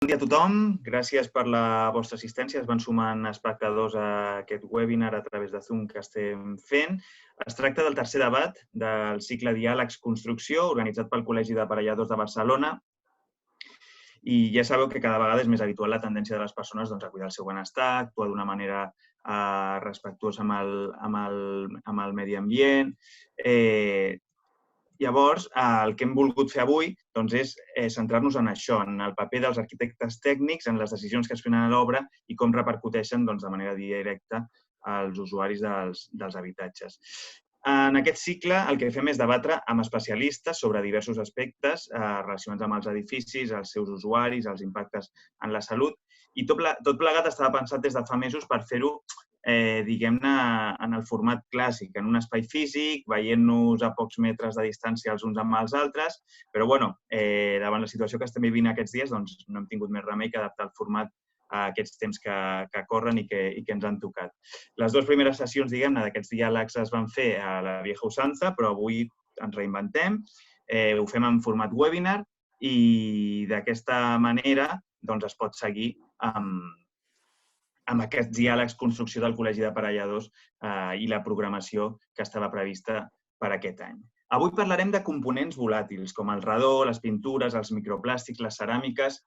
Bon dia a tothom. Gràcies per la vostra assistència. Es van sumant espectadors a aquest webinar a través de Zoom que estem fent. Es tracta del tercer debat del cicle Diàlegs Construcció, organitzat pel Col·legi d'Aparelladors de Barcelona. I ja sabeu que cada vegada és més habitual la tendència de les persones a cuidar el seu benestar, actuar d'una manera respectuosa amb el medi ambient. Llavors, el que hem volgut fer avui és centrar-nos en això, en el paper dels arquitectes tècnics, en les decisions que es prenen a l'obra i com repercuteixen de manera directa als usuaris dels habitatges. En aquest cicle el que fem és debatre amb especialistes sobre diversos aspectes relacionats amb els edificis, els seus usuaris, els impactes en la salut, i tot plegat estava pensat des de fa mesos per fer-ho diguem-ne, en el format clàssic, en un espai físic, veient-nos a pocs metres de distància els uns amb els altres, però, davant la situació que estem vivint aquests dies, no hem tingut més remei que adaptar el format a aquests temps que corren i que ens han tocat. Les dues primeres sessions, diguem-ne, d'aquests diàlegs es van fer a la vieja usança, però avui ens reinventem, ho fem en format webinar i d'aquesta manera es pot seguir amb aquests diàlegs construcció del Col·legi d'Aparelladors i la programació que estava prevista per aquest any. Avui parlarem de components volàtils, com el radó, les pintures, els microplàstics, les ceràmiques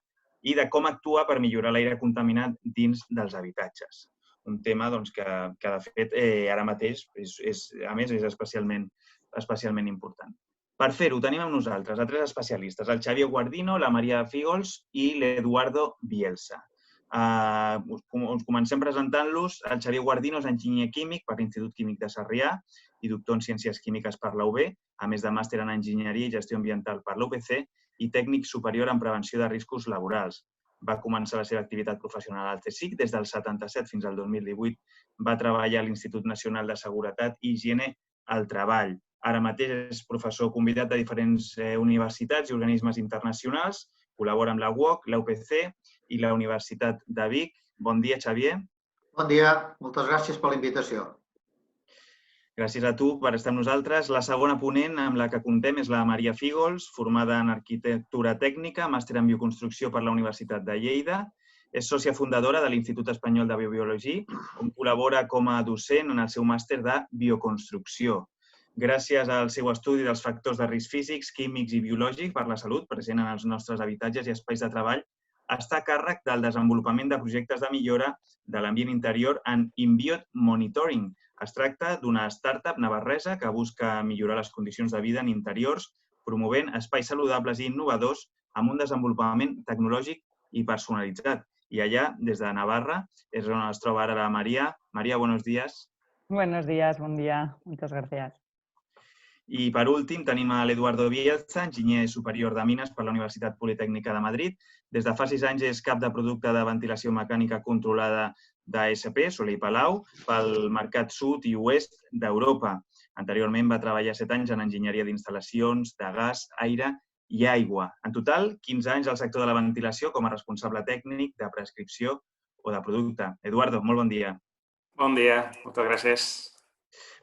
i de com actuar per millorar l'aire contaminat dins dels habitatges. Un tema que, de fet, ara mateix, a més, és especialment important. Per fer-ho, tenim amb nosaltres a tres especialistes, el Xavier Guardino, la Maria Fígols i l'Eduardo Bielsa. Comencem presentant-los. El Xavier Guardino és enginyer químic per l'Institut Químic de Sarrià i doctor en Ciències Químiques per la UB, a més de màster en Enginyeria i Gestió Ambiental per la UPC i tècnic superior en Prevenció de Riscos Laborals. Va començar la seva activitat professional al CSIC des del 77 fins al 2018. Va treballar a l'Institut Nacional de Seguretat i Higiene al Treball. Ara mateix és professor convidat de diferents universitats i organismes internacionals. Col·labora amb la UOC, la UPC i la Universitat de Vic. Bon dia, Xavier. Bon dia. Moltes gràcies per la invitació. Gràcies a tu per estar amb nosaltres. La segona ponent amb la que comptem és la Maria Fígols, formada en Arquitectura Tècnica, màster en Bioconstrucció per la Universitat de Lleida. És sòcia fundadora de l'Institut Espanyol de Biobiologia, on col·labora com a docent en el seu màster de Bioconstrucció. Gràcies al seu estudi dels factors de risc físics, químics i biològics per la salut present en els nostres habitatges i espais de treball, està a càrrec del desenvolupament de projectes de millora de l'ambient interior en InBiot Monitoring. Es tracta d'una startup navarresa que busca millorar les condicions de vida en interiors, promovent espais saludables i innovadors amb un desenvolupament tecnològic i personalitzat. I allà, des de Navarra, és on es troba ara la Maria. Maria, buenos días. Buenos días, buen día. Muchas gracias. I, per últim, tenim l'Eduardo Bielsa, enginyer superior de mines per la Universitat Politècnica de Madrid. Des de fa 6 anys és cap de producte de ventilació mecànica controlada d'ASP, Soler i Palau, pel mercat sud i oest d'Europa. Anteriorment va treballar 7 anys en enginyeria d'instal·lacions, de gas, aire i aigua. En total, 15 anys al sector de la ventilació com a responsable tècnic de prescripció o de producte. Eduardo, molt bon dia. Bon dia, moltes gràcies.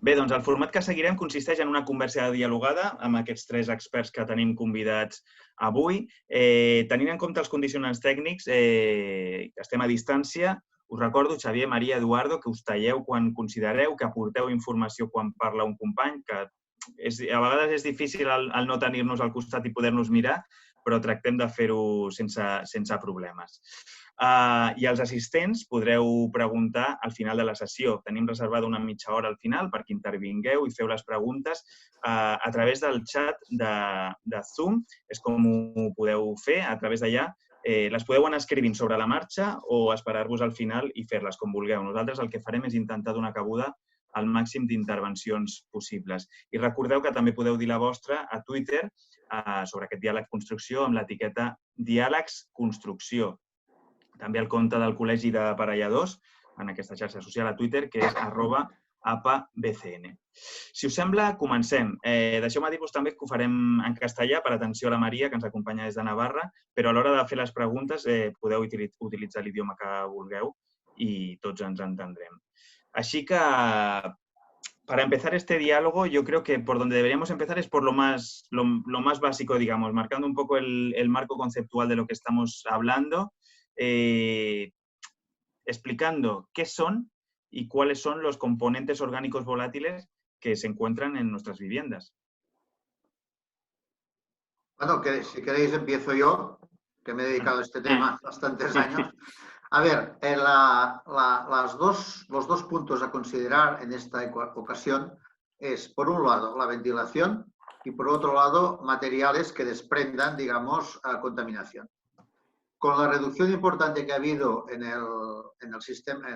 Bé, doncs el format que seguirem consisteix en una conversa dialogada amb aquests 3 experts que tenim convidats avui. Tenint en compte els condicionants tècnics, que estem a distància, us recordo, Xavier, Maria, Eduardo, que us talleu quan considereu, que aporteu informació quan parla un company, que a vegades és difícil el no tenir-nos al costat i poder-nos mirar, però tractem de fer-ho sense problemes. I els assistents podreu preguntar al final de la sessió. Tenim reservada una mitja hora al final perquè intervingueu i feu les preguntes a través del xat de Zoom. És com ho podeu fer, a través d'allà. Les podeu anar escrivint sobre la marxa o esperar-vos al final i fer-les com vulgueu. Nosaltres el que farem és intentar donar cabuda al màxim d'intervencions possibles. I recordeu que també podeu dir la vostra a Twitter sobre aquest diàleg construcció amb l'etiqueta Diàlegs Construcció. També el compte del Col·legi d'Aparelladors en aquesta xarxa social a Twitter, que és @apabcn. Si us sembla, comencem. Deixeu-me dir-vos també que ho farem en castellà per atenció a la Maria, que ens acompanya des de Navarra, però a l'hora de fer les preguntes podeu utilitzar l'idioma que vulgueu i tots ens entendrem. Así que, para empezar este diálogo, yo creo que por donde deberíamos empezar es por lo más básico, digamos, marcando un poco el marco conceptual de lo que estamos hablando. explicando qué son y cuáles son los componentes orgánicos volátiles que se encuentran en nuestras viviendas. Bueno, si queréis empiezo yo, que me he dedicado a este tema bastantes años. A ver, los dos puntos a considerar en esta ocasión es, por un lado, la ventilación y, por otro lado, materiales que desprendan, digamos, contaminación. Con la reducción importante que ha habido en el sistema,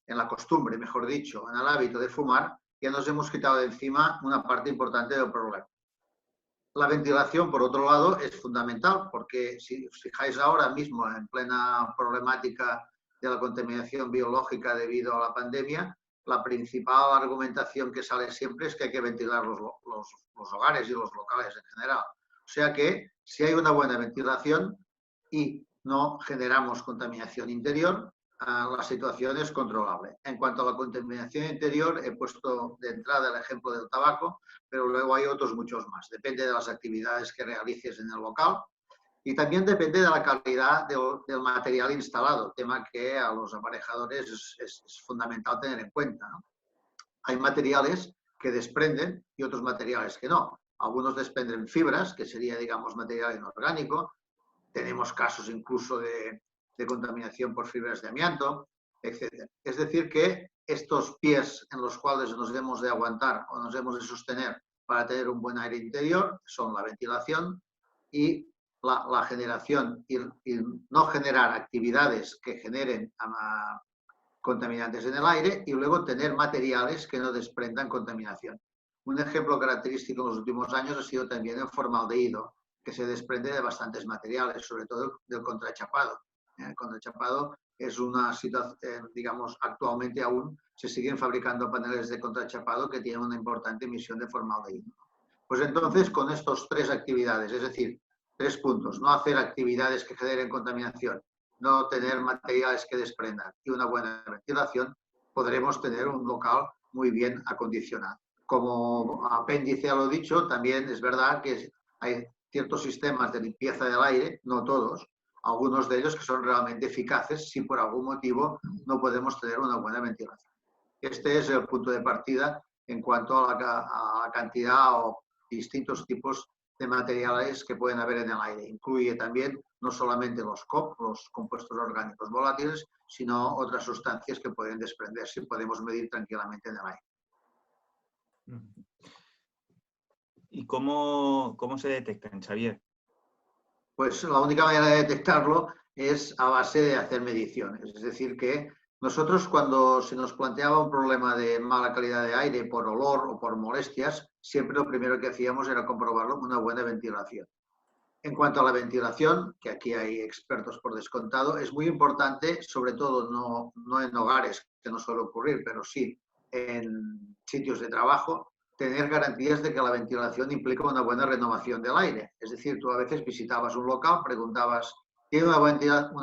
en la costumbre, mejor dicho, en el hábito de fumar, ya nos hemos quitado de encima una parte importante del problema. La ventilación, por otro lado, es fundamental porque si os fijáis ahora mismo en plena problemática de la contaminación biológica debido a la pandemia, la principal argumentación que sale siempre es que hay que ventilar los hogares y los locales en general. O sea que si hay una buena ventilación y no generamos contaminación interior, la situación es controlable. En cuanto a la contaminación interior, he puesto de entrada el ejemplo del tabaco, pero luego hay otros muchos más. Depende de las actividades que realices en el local y también depende de la calidad del material instalado, tema que a los aparejadores es fundamental tener en cuenta, ¿no? Hay materiales que desprenden y otros materiales que no. Algunos desprenden fibras, que sería, digamos, material inorgánico. Tenemos casos incluso de contaminación por fibras de amianto, etc. Es decir, que estos pies en los cuales nos debemos de aguantar o nos debemos de sostener para tener un buen aire interior son la ventilación y la generación y no generar actividades que generen contaminantes en el aire y luego tener materiales que no desprendan contaminación. Un ejemplo característico en los últimos años ha sido también el formaldehído, que se desprende de bastantes materiales, sobre todo del contrachapado. El contrachapado es una situación, digamos, actualmente aún se siguen fabricando paneles de contrachapado que tienen una importante emisión de formaldehído. Pues entonces, con estas tres actividades, es decir, 3 puntos, no hacer actividades que generen contaminación, no tener materiales que desprendan y una buena ventilación, podremos tener un local muy bien acondicionado. Como apéndice a lo dicho, también es verdad que hay ciertos sistemas de limpieza del aire, no todos, algunos de ellos que son realmente eficaces si por algún motivo no podemos tener una buena ventilación. Este es el punto de partida en cuanto a la cantidad o distintos tipos de materiales que pueden haber en el aire. Incluye también no solamente los COP, los compuestos orgánicos volátiles, sino otras sustancias que pueden desprenderse y podemos medir tranquilamente en el aire. ¿Y cómo se detectan, Xavier? Pues la única manera de detectarlo es a base de hacer mediciones. Es decir, que nosotros cuando se nos planteaba un problema de mala calidad de aire por olor o por molestias, siempre lo primero que hacíamos era comprobarlo con una buena ventilación. En cuanto a la ventilación, que aquí hay expertos por descontado, es muy importante, sobre todo no en hogares, que no suele ocurrir, pero sí en sitios de trabajo, tener garantías de que la ventilación implica una buena renovación del aire. Es decir, tú a veces visitabas un local, preguntabas, ¿tiene una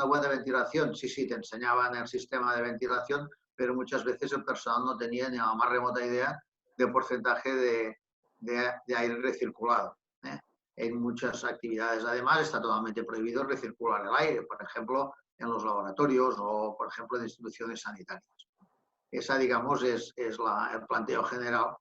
buena ventilación? Sí, te enseñaban el sistema de ventilación, pero muchas veces el personal no tenía ni la más remota idea del porcentaje de aire recirculado. En muchas actividades, además, está totalmente prohibido recircular el aire, por ejemplo, en los laboratorios o, por ejemplo, en instituciones sanitarias. Esa, digamos, es el planteo general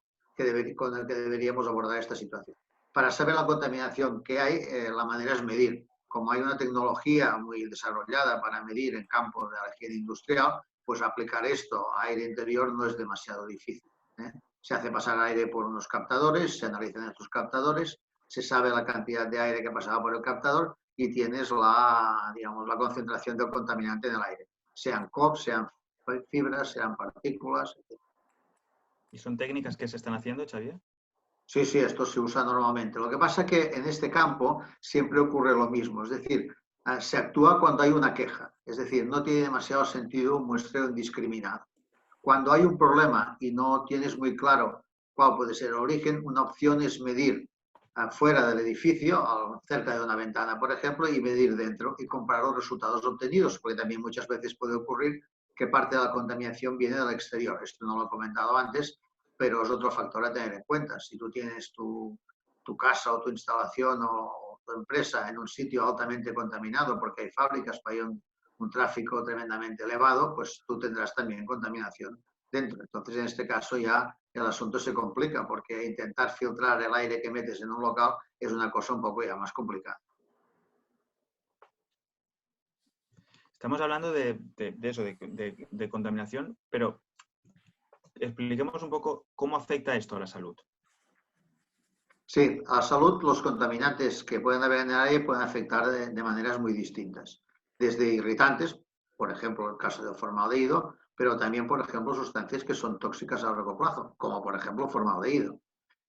con el que deberíamos abordar esta situación. Para saber la contaminación que hay, la manera es medir. Como hay una tecnología muy desarrollada para medir en campos de la higiene industrial, pues aplicar esto a aire interior no es demasiado difícil. Se hace pasar aire por unos captadores, se analizan estos captadores, se sabe la cantidad de aire que ha pasado por el captador y tienes la concentración del contaminante en el aire. Sean COP, sean fibras, sean partículas, etc. ¿Y son técnicas que se están haciendo, Xavier? Sí, esto se usa normalmente. Lo que pasa es que en este campo siempre ocurre lo mismo. Es decir, se actúa cuando hay una queja. Es decir, no tiene demasiado sentido un muestreo indiscriminado. Cuando hay un problema y no tienes muy claro cuál puede ser el origen, una opción es medir fuera del edificio, cerca de una ventana, por ejemplo, y medir dentro y comparar los resultados obtenidos, porque también muchas veces puede ocurrir que parte de la contaminación viene del exterior. Esto no lo he comentado antes, pero es otro factor a tener en cuenta. Si tú tienes tu casa o tu instalación o tu empresa en un sitio altamente contaminado porque hay fábricas, hay un un tráfico tremendamente elevado, pues tú tendrás también contaminación dentro. Entonces, en este caso ya el asunto se complica porque intentar filtrar el aire que metes en un local es una cosa un poco ya más complicada. Estamos hablando de eso, de contaminación, pero expliquemos un poco cómo afecta esto a la salud. Sí, a la salud los contaminantes que pueden haber en el aire pueden afectar de maneras muy distintas. Desde irritantes, por ejemplo, el caso del formaldehído, pero también, por ejemplo, sustancias que son tóxicas a largo plazo, como por ejemplo el formaldehído.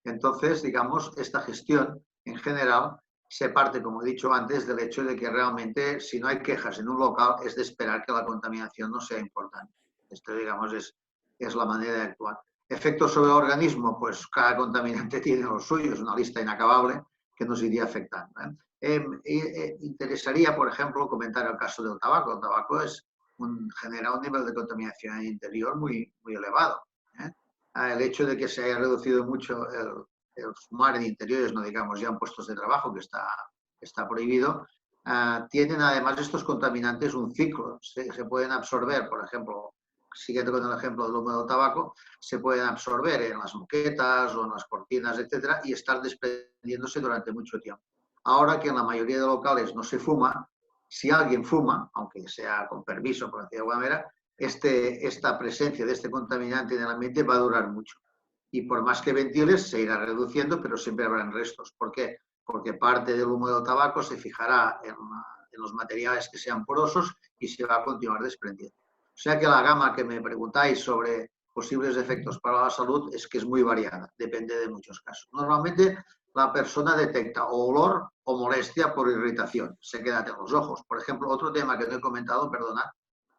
Entonces, digamos, esta gestión en general se parte, como he dicho antes, del hecho de que realmente si no hay quejas en un local es de esperar que la contaminación no sea importante. Esto, digamos, es la manera de actuar. Efectos sobre el organismo, pues cada contaminante tiene lo suyo, es una lista inacabable que nos iría afectando. Interesaría, por ejemplo, comentar el caso del tabaco. El tabaco genera un nivel de contaminación en el interior muy elevado. El hecho de que se haya reducido mucho el fumar en interiores, no digamos ya en puestos de trabajo, que está prohibido, tienen además estos contaminantes un ciclo. Se pueden absorber, por ejemplo, siguiendo con el ejemplo del humo del tabaco, se pueden absorber en las moquetas o en las cortinas, etcétera, y estar desprendiéndose durante mucho tiempo. Ahora que en la mayoría de locales no se fuma, si alguien fuma, aunque sea con permiso, por decirlo de alguna manera, esta presencia de este contaminante en el ambiente va a durar mucho. Y por más que ventiles, se irá reduciendo, pero siempre habrán restos. ¿Por qué? Porque parte del humo del tabaco se fijará en los materiales que sean porosos y se va a continuar desprendiendo. O sea que la gama que me preguntáis sobre posibles efectos para la salud es que es muy variada, depende de muchos casos. Normalmente la persona detecta o olor o molestia por irritación, se queda en los ojos. Por ejemplo, otro tema que no he comentado, perdonad,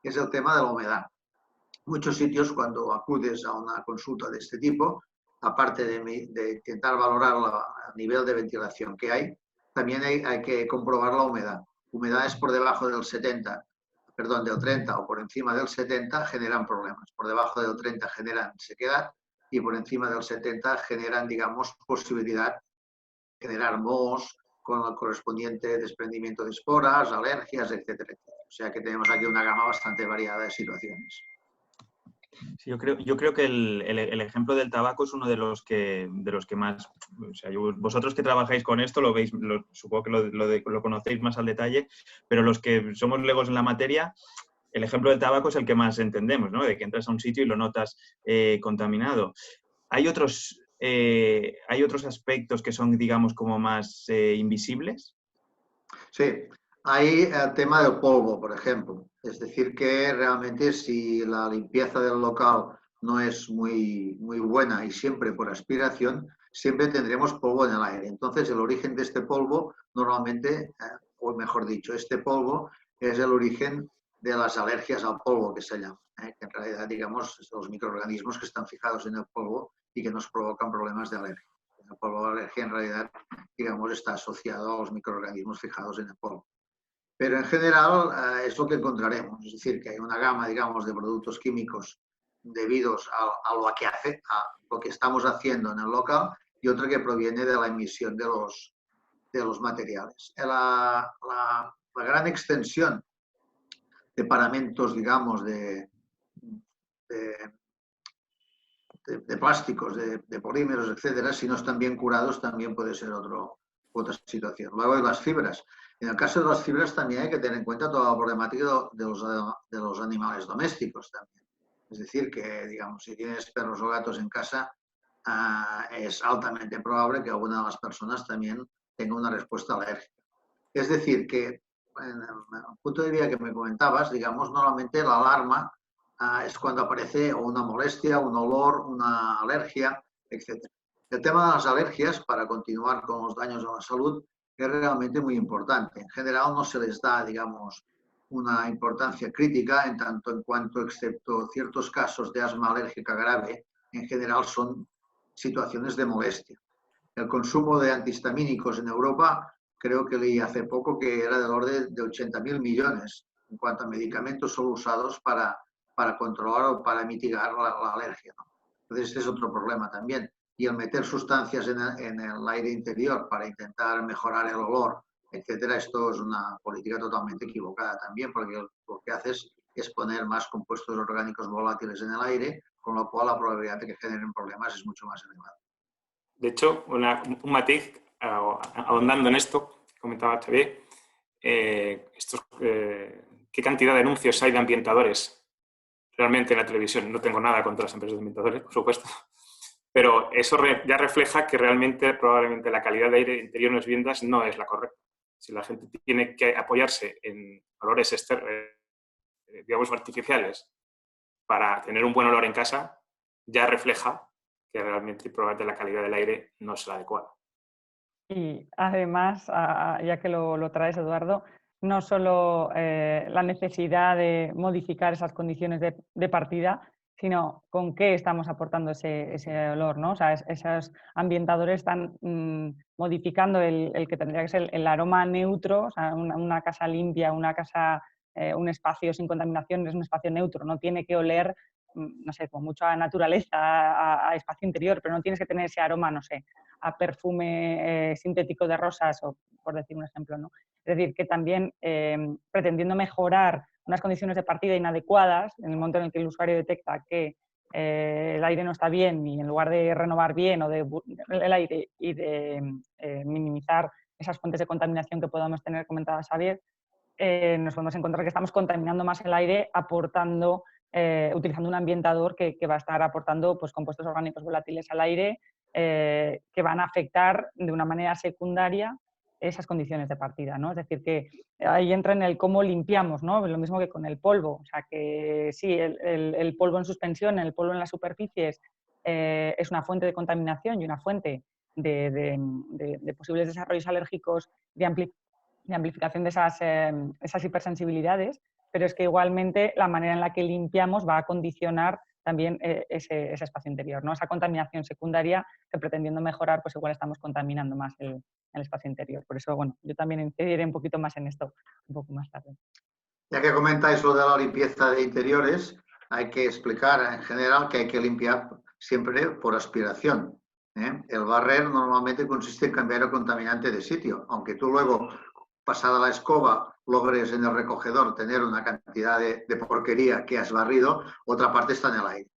es el tema de la humedad. Muchos sitios, cuando acudes a una consulta de este tipo, aparte de intentar valorar el nivel de ventilación que hay, también hay que comprobar la humedad. Humedades por debajo del 70, perdón, del 30 o por encima del 70 generan problemas. Por debajo del 30 generan sequedad y por encima del 70 generan, digamos, posibilidad de generar mohos con el correspondiente desprendimiento de esporas, alergias, etcétera, etcétera. O sea que tenemos aquí una gama bastante variada de situaciones. Sí, yo creo que el ejemplo del tabaco es uno de los que más, o sea, vosotros que trabajáis con esto lo veis, supongo que lo conocéis más al detalle, pero los que somos legos en la materia, el ejemplo del tabaco es el que más entendemos, ¿no? De que entras a un sitio y lo notas contaminado. Hay otros aspectos que son, digamos, como más invisibles. Sí, hay el tema del polvo, por ejemplo. Es decir, que realmente si la limpieza del local no es muy buena y siempre por aspiración, siempre tendremos polvo en el aire. Entonces, el origen de este polvo normalmente, o mejor dicho, este polvo es el origen de las alergias al polvo, que se llama, que en realidad, digamos, son los microorganismos que están fijados en el polvo y que nos provocan problemas de alergia. El polvo de alergia, en realidad, digamos, está asociado a los microorganismos fijados en el polvo. Pero en general es lo que encontraremos, es decir, que hay una gama, digamos, de productos químicos debidos a lo que hace, a lo que estamos haciendo en el local y otra que proviene de la emisión de los materiales. La gran extensión de paramentos, digamos, de plásticos, de polímeros, etcétera, si no están bien curados, también puede ser otra situación. Luego hay las fibras. En el caso de las fibras también hay que tener en cuenta toda la problemática de los animales domésticos también. Es decir, que, digamos, si tienes perros o gatos en casa, es altamente probable que alguna de las personas también tenga una respuesta alérgica. Es decir, que en el punto de vista que me comentabas, digamos, normalmente la alarma es cuando aparece una molestia, un olor, una alergia, etc. El tema de las alergias, para continuar con los daños a la salud, es realmente muy importante. En general no se les da, digamos, una importancia crítica en tanto en cuanto, excepto ciertos casos de asma alérgica grave, en general son situaciones de molestia. El consumo de antihistamínicos en Europa, creo que leí hace poco que era del orden de 80.000 millones en cuanto a medicamentos solo usados para controlar o para mitigar la alergia, ¿no? Entonces, este es otro problema también. Y el meter sustancias en el aire interior para intentar mejorar el olor, etcétera. Esto es una política totalmente equivocada también, porque lo que haces es poner más compuestos orgánicos volátiles en el aire, con lo cual la probabilidad de que generen problemas es mucho más elevada. De hecho, un matiz, ahondando en esto, comentaba Xavier, ¿qué cantidad de anuncios hay de ambientadores realmente en la televisión? No tengo nada contra las empresas de ambientadores, por supuesto, pero eso ya refleja que realmente probablemente la calidad de aire interior en las viviendas no es la correcta. Si la gente tiene que apoyarse en olores digamos, artificiales para tener un buen olor en casa, ya refleja que realmente probablemente la calidad del aire no es la adecuada. Y además, ya que lo traes, Eduardo, no solo la necesidad de modificar esas condiciones de partida, sino con qué estamos aportando ese olor, ¿no? O sea, esos ambientadores están modificando el que tendría que ser el aroma neutro, o sea, una casa limpia, una casa, un espacio sin contaminación es un espacio neutro, no tiene que oler, no sé, con mucha naturaleza, a espacio interior, pero no tienes que tener ese aroma, no sé, a perfume sintético de rosas, o por decir un ejemplo, ¿no? Es decir, que también pretendiendo mejorar unas condiciones de partida inadecuadas, en el momento en el que el usuario detecta que el aire no está bien y en lugar de renovar bien o de el aire y de minimizar esas fuentes de contaminación que podamos tener, comentaba Xavier, nos podemos encontrar que estamos contaminando más el aire aportando, utilizando un ambientador que va a estar aportando pues, compuestos orgánicos volátiles al aire que van a afectar de una manera secundaria esas condiciones de partida, ¿no? Es decir, que ahí entra en el cómo limpiamos, ¿no? Lo mismo que con el polvo. O sea, que sí, el polvo en suspensión, el polvo en las superficies es una fuente de contaminación y una fuente de posibles desarrollos alérgicos de amplificación de esas hipersensibilidades, pero es que igualmente la manera en la que limpiamos va a condicionar también ese espacio interior, ¿no? Esa contaminación secundaria que pretendiendo mejorar, pues igual estamos contaminando más el espacio interior. Por eso, bueno, yo también incidiré un poquito más en esto un poco más tarde. Ya que comentáis lo de la limpieza de interiores, hay que explicar en general que hay que limpiar siempre por aspiración. El barrer normalmente consiste en cambiar el contaminante de sitio, aunque tú luego, pasada la escoba, logres en el recogedor tener una cantidad de porquería que has barrido, otra parte está en el aire.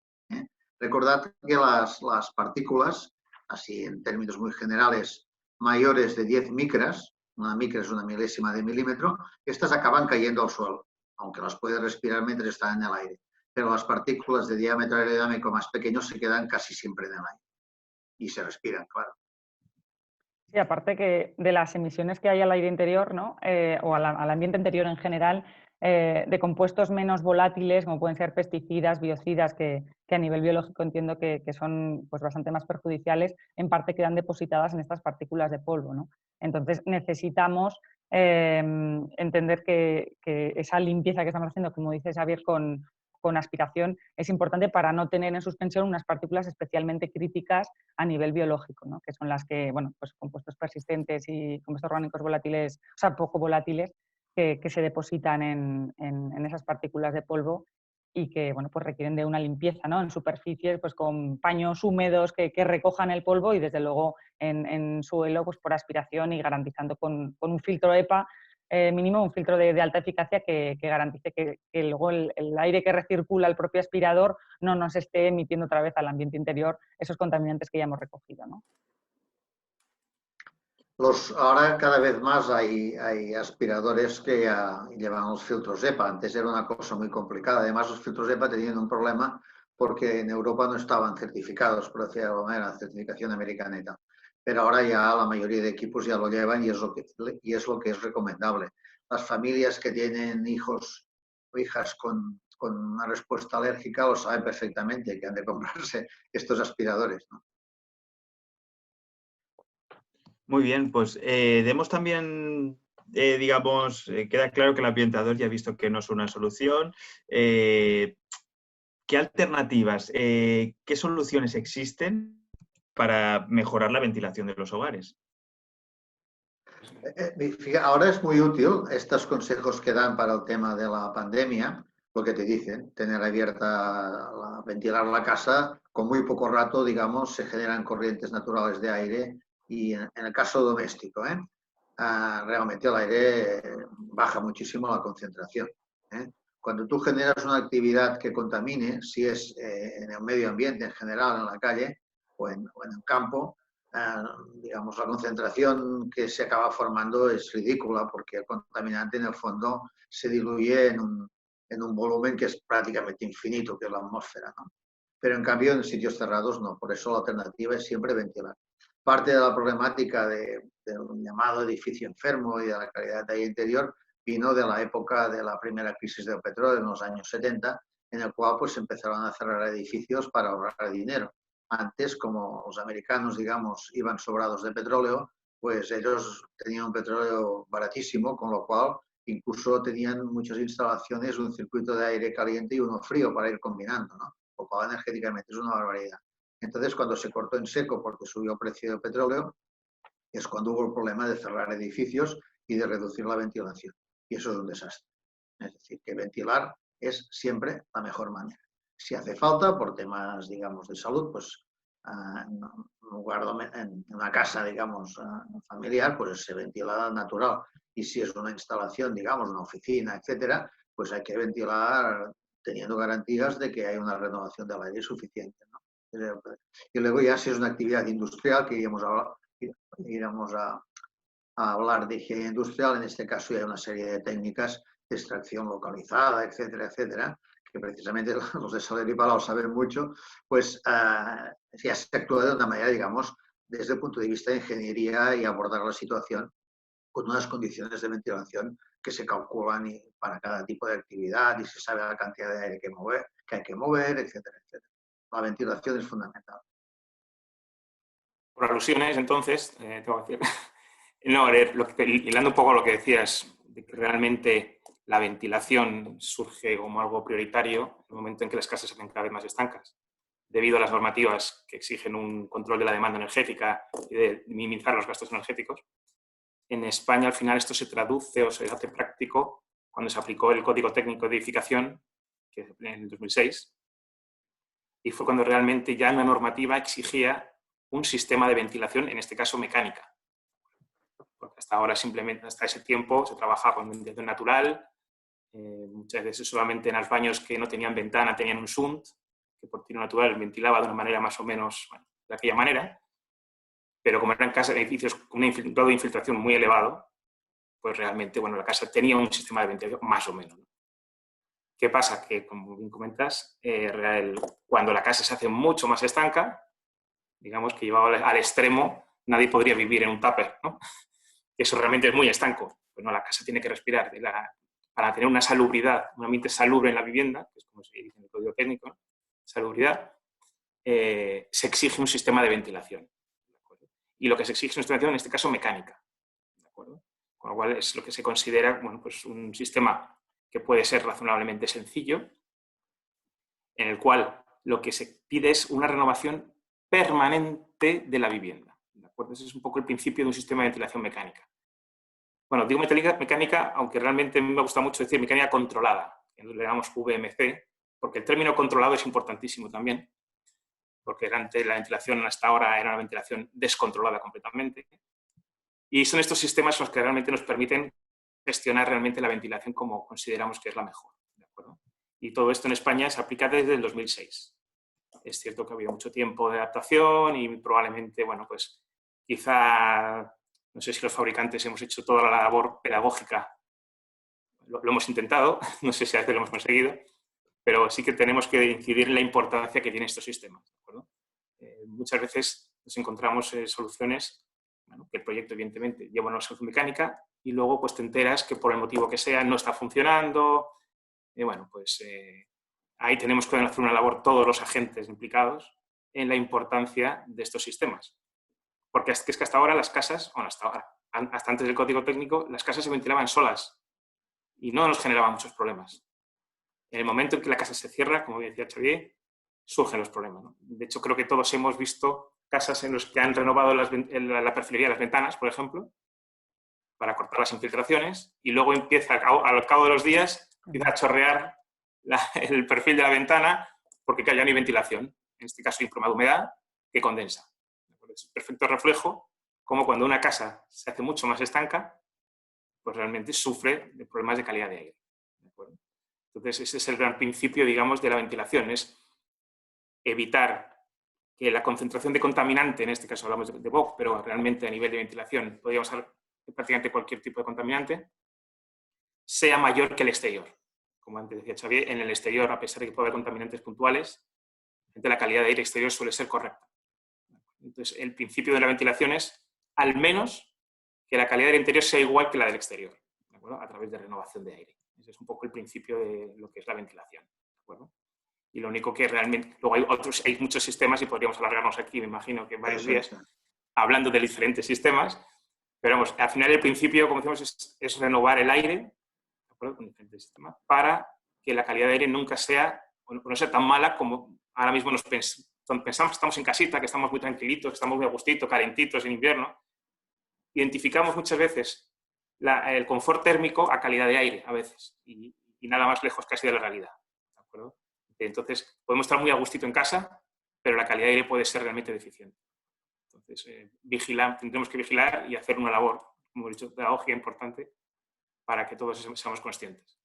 Recordad que las partículas, así en términos muy generales, mayores de 10 micras, una micra es una milésima de milímetro, estas acaban cayendo al suelo, aunque las puedes respirar mientras están en el aire. Pero las partículas de diámetro aerodinámico más pequeño se quedan casi siempre en el aire y se respiran, claro. Sí, aparte que de las emisiones que hay al aire interior, ¿no? O al ambiente interior en general, de compuestos menos volátiles, como pueden ser pesticidas, biocidas, que a nivel biológico entiendo que son pues, bastante más perjudiciales, en parte quedan depositadas en estas partículas de polvo, ¿no? Entonces necesitamos entender que esa limpieza que estamos haciendo, como dice Xavier, con aspiración, es importante para no tener en suspensión unas partículas especialmente críticas a nivel biológico, ¿no? Que son las que, bueno, pues compuestos persistentes y compuestos orgánicos volátiles, o sea, poco volátiles, que se depositan en esas partículas de polvo y que, bueno, pues requieren de una limpieza, ¿no? En superficies, pues con paños húmedos que recojan el polvo y, desde luego, en suelo, pues por aspiración y garantizando con un filtro EPA mínimo, un filtro de alta eficacia que garantice que luego el aire que recircula el propio aspirador no nos esté emitiendo otra vez al ambiente interior esos contaminantes que ya hemos recogido, ¿no? Ahora cada vez más hay aspiradores que ya llevan los filtros EPA. Antes era una cosa muy complicada. Además, los filtros EPA tenían un problema porque en Europa no estaban certificados, por decirlo de alguna manera, la certificación americana y tal. Pero ahora ya la mayoría de equipos ya lo llevan y es lo que es recomendable. Las familias que tienen hijos o hijas con una respuesta alérgica lo saben perfectamente que han de comprarse estos aspiradores, ¿no? Muy bien, pues demos también, digamos, queda claro que el ambientador ya ha visto que no es una solución. ¿Qué alternativas, qué soluciones existen para mejorar la ventilación de los hogares? Ahora es muy útil estos consejos que dan para el tema de la pandemia, lo que te dicen, tener abierta, ventilar la casa, con muy poco rato, digamos, se generan corrientes naturales de aire y en el caso doméstico, realmente el aire baja muchísimo la concentración. Cuando tú generas una actividad que contamine, si es en el medio ambiente en general, en la calle o en el campo, digamos, la concentración que se acaba formando es ridícula porque el contaminante en el fondo se diluye en un volumen que es prácticamente infinito, que es la atmósfera, ¿no? Pero en cambio en sitios cerrados no, por eso la alternativa es siempre ventilar. Parte de la problemática del llamado edificio enfermo y de la calidad de aire interior vino de la época de la primera crisis del petróleo en los años 70, en el cual pues empezaron a cerrar edificios para ahorrar dinero. Antes, como los americanos, digamos, iban sobrados de petróleo, pues ellos tenían un petróleo baratísimo, con lo cual incluso tenían muchas instalaciones, un circuito de aire caliente y uno frío para ir combinando, ¿no? Lo cual energéticamente es una barbaridad. Entonces, cuando se cortó en seco porque subió el precio del petróleo, es cuando hubo el problema de cerrar edificios y de reducir la ventilación. Y eso es un desastre. Es decir, que ventilar es siempre la mejor manera. Si hace falta, por temas, digamos, de salud, pues en lugar en una casa, digamos, familiar, pues se ventila natural. Y si es una instalación, digamos, una oficina, etcétera, pues hay que ventilar teniendo garantías de que hay una renovación del aire suficiente, ¿no? Y luego ya si es una actividad industrial, que iremos a hablar de higiene industrial, en este caso ya hay una serie de técnicas de extracción localizada, etcétera, etcétera, que precisamente los de Soler y Palau saben mucho, pues ya se actúa de una manera, digamos, desde el punto de vista de ingeniería y abordar la situación con unas condiciones de ventilación que se calculan para cada tipo de actividad y se sabe la cantidad de aire que hay que mover, etcétera, etcétera. La ventilación es fundamental. Por alusiones, entonces, tengo que decir... No, hilando un poco lo que decías, de que realmente la ventilación surge como algo prioritario en el momento en que las casas se hacen cada vez más estancas, debido a las normativas que exigen un control de la demanda energética y de minimizar los gastos energéticos. En España, al final, esto se traduce o se hace práctico cuando se aplicó el Código Técnico de Edificación, que en el 2006, y fue cuando realmente ya una normativa exigía un sistema de ventilación, en este caso mecánica. Porque hasta ahora simplemente, hasta ese tiempo, se trabajaba con ventilación natural, muchas veces solamente en los baños que no tenían ventana tenían un shunt, que por tiro natural ventilaba de una manera más o menos, bueno, de aquella manera, pero como eran casas, edificios con un grado de infiltración muy elevado, pues realmente, bueno, la casa tenía un sistema de ventilación más o menos, ¿no? ¿Qué pasa? Que, como bien comentas, cuando la casa se hace mucho más estanca, digamos que llevado al extremo, nadie podría vivir en un tupper, ¿no? Eso realmente es muy estanco. Pues no, la casa tiene que respirar. Para tener una salubridad, un ambiente salubre en la vivienda, que es como se dice en el código técnico, ¿no? Salubridad, se exige un sistema de ventilación. ¿De acuerdo? Y lo que se exige es una ventilación, en este caso, mecánica. ¿De acuerdo? Con lo cual es lo que se considera, bueno, pues un sistema que puede ser razonablemente sencillo, en el cual lo que se pide es una renovación permanente de la vivienda. ¿De acuerdo? Ese es un poco el principio de un sistema de ventilación mecánica. Bueno, digo mecánica, aunque realmente me gusta mucho decir mecánica controlada, que le llamamos VMC, porque el término controlado es importantísimo también, porque antes la ventilación hasta ahora era una ventilación descontrolada completamente. Y son estos sistemas los que realmente nos permiten gestionar realmente la ventilación como consideramos que es la mejor. ¿De acuerdo? Y todo esto en España se aplica desde el 2006. Es cierto que ha habido mucho tiempo de adaptación y probablemente, bueno, pues quizá, no sé si los fabricantes hemos hecho toda la labor pedagógica, lo hemos intentado, no sé si a veces lo hemos conseguido, pero sí que tenemos que incidir en la importancia que tienen estos sistemas. ¿De acuerdo? Muchas veces nos encontramos soluciones, bueno, que el proyecto evidentemente lleva una solución mecánica y luego pues te enteras que por el motivo que sea no está funcionando. Bueno, pues ahí tenemos que hacer una labor todos los agentes implicados en la importancia de estos sistemas. Porque es que hasta ahora las casas, bueno, hasta antes del código técnico, las casas se ventilaban solas y no nos generaban muchos problemas. En el momento en que la casa se cierra, como decía Xavier, surgen los problemas, ¿no? De hecho, creo que todos hemos visto casas en las que han renovado la perfilería de las ventanas, por ejemplo, para cortar las infiltraciones, y luego empieza, al cabo de los días, empieza a chorrear el perfil de la ventana porque ya no hay ventilación. En este caso hay un problema de humedad que condensa. Es un perfecto reflejo cómo cuando una casa se hace mucho más estanca, pues realmente sufre de problemas de calidad de aire. ¿De acuerdo? Entonces, ese es el gran principio, digamos, de la ventilación, es evitar que la concentración de contaminante, en este caso hablamos de VOC, pero realmente a nivel de ventilación podríamos hablar de prácticamente cualquier tipo de contaminante, sea mayor que el exterior. Como antes decía Xavier, en el exterior, a pesar de que puede haber contaminantes puntuales, la calidad de aire exterior suele ser correcta. Entonces, el principio de la ventilación es, al menos, que la calidad del interior sea igual que la del exterior, ¿de acuerdo? A través de renovación de aire. Ese es un poco el principio de lo que es la ventilación, ¿de acuerdo? Y lo único que realmente... Luego hay muchos sistemas y podríamos alargarnos aquí, me imagino, que en varios días, hablando de diferentes sistemas. Pero vamos, al final el principio, como decimos, es renovar el aire, ¿de acuerdo? Con diferentes sistemas, para que la calidad de aire nunca sea, o no sea tan mala como ahora mismo pensamos que estamos en casita, que estamos muy tranquilitos, que estamos muy a gustito, calentitos en invierno. Identificamos muchas veces el confort térmico a calidad de aire, a veces, y nada más lejos casi de la realidad, ¿de acuerdo? Entonces, podemos estar muy a gustito en casa, pero la calidad de aire puede ser realmente deficiente. Entonces, tendremos que vigilar y hacer una labor, como he dicho, pedagógica importante para que todos seamos conscientes.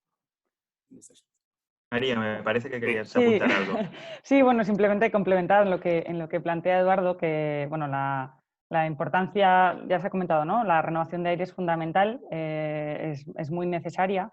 María, me parece que querías apuntar algo. Sí, bueno, simplemente complementar en lo que plantea Eduardo, que bueno, la importancia, ya se ha comentado, ¿no? La renovación de aire es fundamental, es muy necesaria,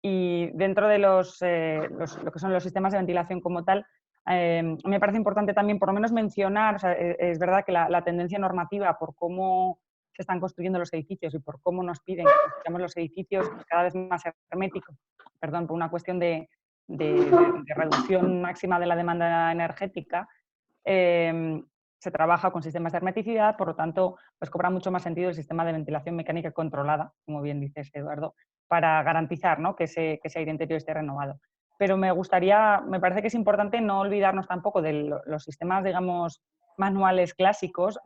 y dentro de lo que son los sistemas de ventilación como tal, me parece importante también por lo menos mencionar, o sea, es verdad que la tendencia normativa por cómo se están construyendo los edificios y por cómo nos piden que construyamos los edificios cada vez más herméticos, perdón, por una cuestión de reducción máxima de la demanda energética, se trabaja con sistemas de hermeticidad, por lo tanto, pues cobra mucho más sentido el sistema de ventilación mecánica controlada, como bien dices, Eduardo, para garantizar, ¿no? que ese aire interior esté renovado. Pero me parece que es importante no olvidarnos tampoco de los sistemas, digamos, manuales clásicos,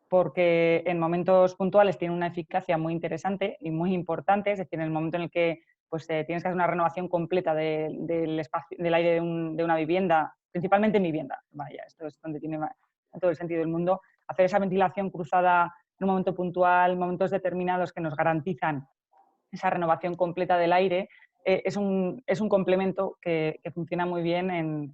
porque en momentos puntuales tienen una eficacia muy interesante y muy importante, es decir, en el momento en el que pues tienes que hacer una renovación completa del espacio, del aire de una vivienda, principalmente en vivienda. Vaya, esto es donde tiene todo el sentido del mundo. Hacer esa ventilación cruzada en un momento puntual, momentos determinados que nos garantizan esa renovación completa del aire, es un complemento que funciona muy bien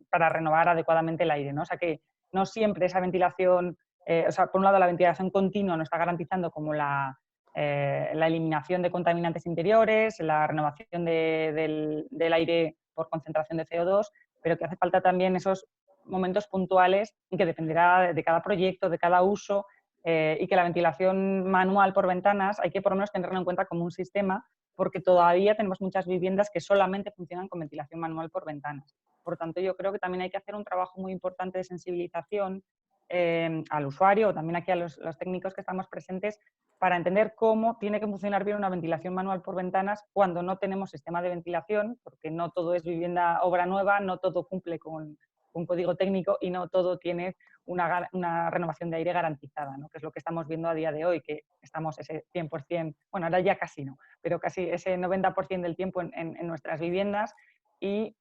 para renovar adecuadamente el aire, ¿no? O sea que no siempre esa ventilación, o sea, por un lado la ventilación continua nos está garantizando como la eliminación de contaminantes interiores, la renovación del aire por concentración de CO2, pero que hace falta también esos momentos puntuales y que dependerá de cada proyecto, de cada uso, y que la ventilación manual por ventanas hay que por lo menos tenerlo en cuenta como un sistema, porque todavía tenemos muchas viviendas que solamente funcionan con ventilación manual por ventanas. Por tanto, yo creo que también hay que hacer un trabajo muy importante de sensibilización al usuario o también aquí a los técnicos que estamos presentes para entender cómo tiene que funcionar bien una ventilación manual por ventanas cuando no tenemos sistema de ventilación, porque no todo es vivienda obra nueva, no todo cumple con un código técnico y no todo tiene una renovación de aire garantizada, ¿no? Que es lo que estamos viendo a día de hoy, que estamos ese 100%, bueno, ahora ya casi no, pero casi ese 90% del tiempo en nuestras viviendas, y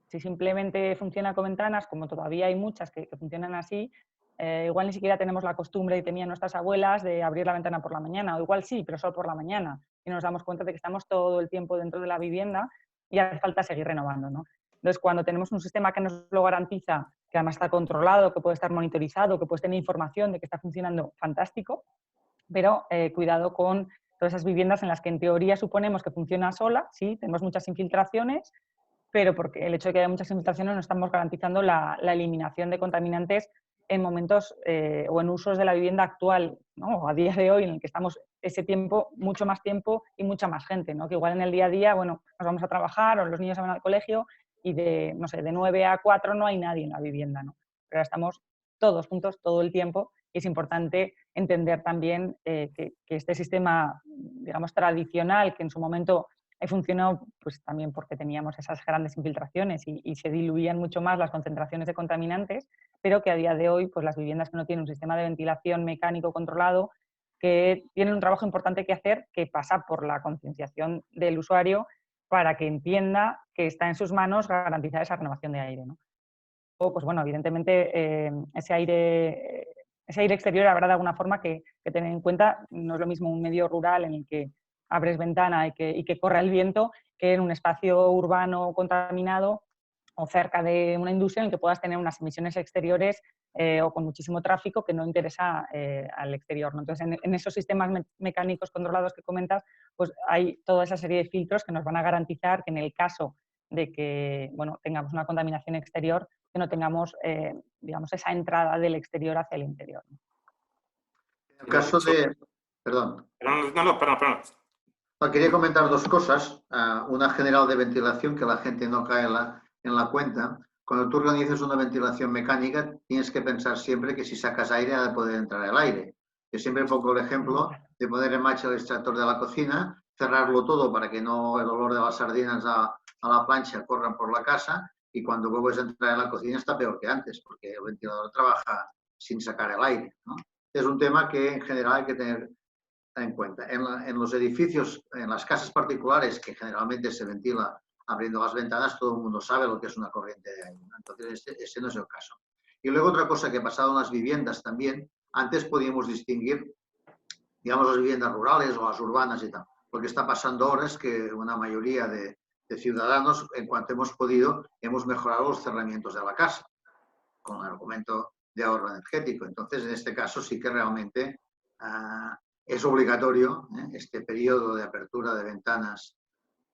si simplemente funciona con ventanas, como todavía hay muchas que funcionan así, igual ni siquiera tenemos la costumbre que tenían nuestras abuelas de abrir la ventana por la mañana, o igual sí, pero solo por la mañana, y nos damos cuenta de que estamos todo el tiempo dentro de la vivienda y hace falta seguir renovando, ¿no? Entonces, cuando tenemos un sistema que nos lo garantiza, que además está controlado, que puede estar monitorizado, que puede tener información de que está funcionando, fantástico, pero cuidado con todas esas viviendas en las que en teoría suponemos que funciona sola, sí, tenemos muchas infiltraciones, pero porque el hecho de que haya muchas infiltraciones no estamos garantizando la eliminación de contaminantes en momentos o en usos de la vivienda actual, ¿no? A día de hoy, en el que estamos ese tiempo, mucho más tiempo y mucha más gente, ¿no? Que igual en el día a día, bueno, nos vamos a trabajar o los niños se van al colegio y no sé, de 9 a 4 no hay nadie en la vivienda, ¿no? Pero ahora estamos todos juntos todo el tiempo y es importante entender también que este sistema, digamos, tradicional, que en su momento funcionó pues también porque teníamos esas grandes infiltraciones y se diluían mucho más las concentraciones de contaminantes, pero que a día de hoy pues las viviendas que no tienen un sistema de ventilación mecánico controlado, que tienen un trabajo importante que hacer, que pasa por la concienciación del usuario para que entienda que está en sus manos garantizar esa renovación de aire, ¿no? O, pues bueno, evidentemente ese aire ese aire exterior habrá de alguna forma que tener en cuenta. No es lo mismo un medio rural en el que abres ventana y que corra el viento que en un espacio urbano contaminado o cerca de una industria en el que puedas tener unas emisiones exteriores o con muchísimo tráfico que no interesa al exterior, ¿no? Entonces, en esos sistemas mecánicos controlados que comentas, pues hay toda esa serie de filtros que nos van a garantizar que en el caso de que, bueno, tengamos una contaminación exterior, que no tengamos, digamos, esa entrada del exterior hacia el interior, ¿no? En el caso de... Perdón. Perdón. Quería comentar dos cosas. Una general de ventilación, que la gente no cae en la cuenta. Cuando tú organizas una ventilación mecánica, tienes que pensar siempre que si sacas aire ha de poder entrar el aire. Yo siempre pongo el ejemplo de poner en marcha el extractor de la cocina, cerrarlo todo para que no el olor de las sardinas a la plancha corran por la casa, y cuando vuelves a entrar en la cocina está peor que antes, porque el ventilador trabaja sin sacar el aire, ¿no? Es un tema que en general hay que tener en cuenta. En los edificios, en las casas particulares, que generalmente se ventila abriendo las ventanas, todo el mundo sabe lo que es una corriente de aire, ¿no? Entonces, ese no es el caso. Y luego otra cosa que ha pasado en las viviendas también, antes podíamos distinguir, digamos, las viviendas rurales o las urbanas y tal. Lo que está pasando ahora es que una mayoría de ciudadanos, en cuanto hemos podido, hemos mejorado los cerramientos de la casa, con el argumento de ahorro energético. Entonces, en este caso sí que realmente es obligatorio este periodo de apertura de ventanas,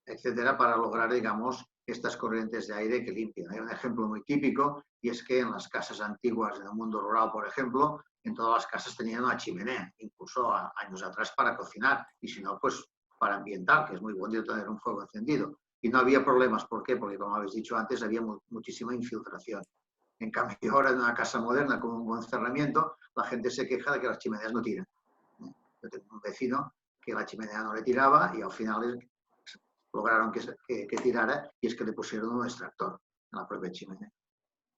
etcétera, para lograr, digamos, estas corrientes de aire que limpian. Hay un ejemplo muy típico, y es que en las casas antiguas del mundo rural, por ejemplo, en todas las casas tenían una chimenea, incluso años atrás para cocinar, y si no, pues para ambientar, que es muy bonito tener un fuego encendido. Y no había problemas. ¿Por qué? Porque, como habéis dicho antes, había muchísima infiltración. En cambio, ahora en una casa moderna con un buen cerramiento, la gente se queja de que las chimeneas no tiran. Yo tengo un vecino que la chimenea no le tiraba y al final lograron que tirara, y es que le pusieron un extractor en la propia chimenea.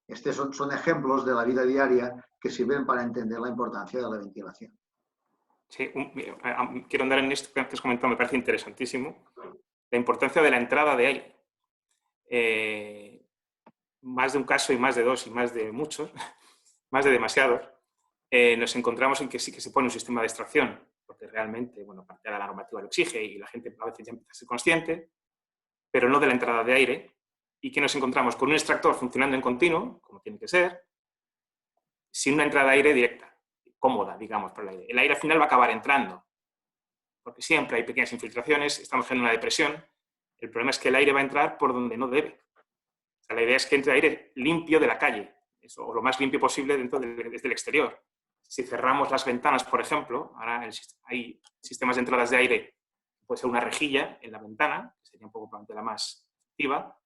Estos son ejemplos de la vida diaria que sirven para entender la importancia de la ventilación. Sí, quiero andar en esto que antes comentado, me parece interesantísimo. La importancia de la entrada de aire. Más de un caso y más de dos y más de muchos, más de demasiados, nos encontramos en que sí que se pone un sistema de extracción, porque realmente, bueno, parte de la normativa lo exige y la gente a veces ya empieza a ser consciente, pero no de la entrada de aire, y que nos encontramos con un extractor funcionando en continuo, como tiene que ser, sin una entrada de aire directa, cómoda, digamos, por el aire. El aire al final va a acabar entrando, porque siempre hay pequeñas infiltraciones, estamos en una depresión. El problema es que el aire va a entrar por donde no debe. O sea, la idea es que entre aire limpio de la calle, eso, o lo más limpio posible desde el exterior. Si cerramos las ventanas, por ejemplo, ahora hay sistemas de entradas de aire, puede ser una rejilla en la ventana, que sería un poco probablemente la más efectiva,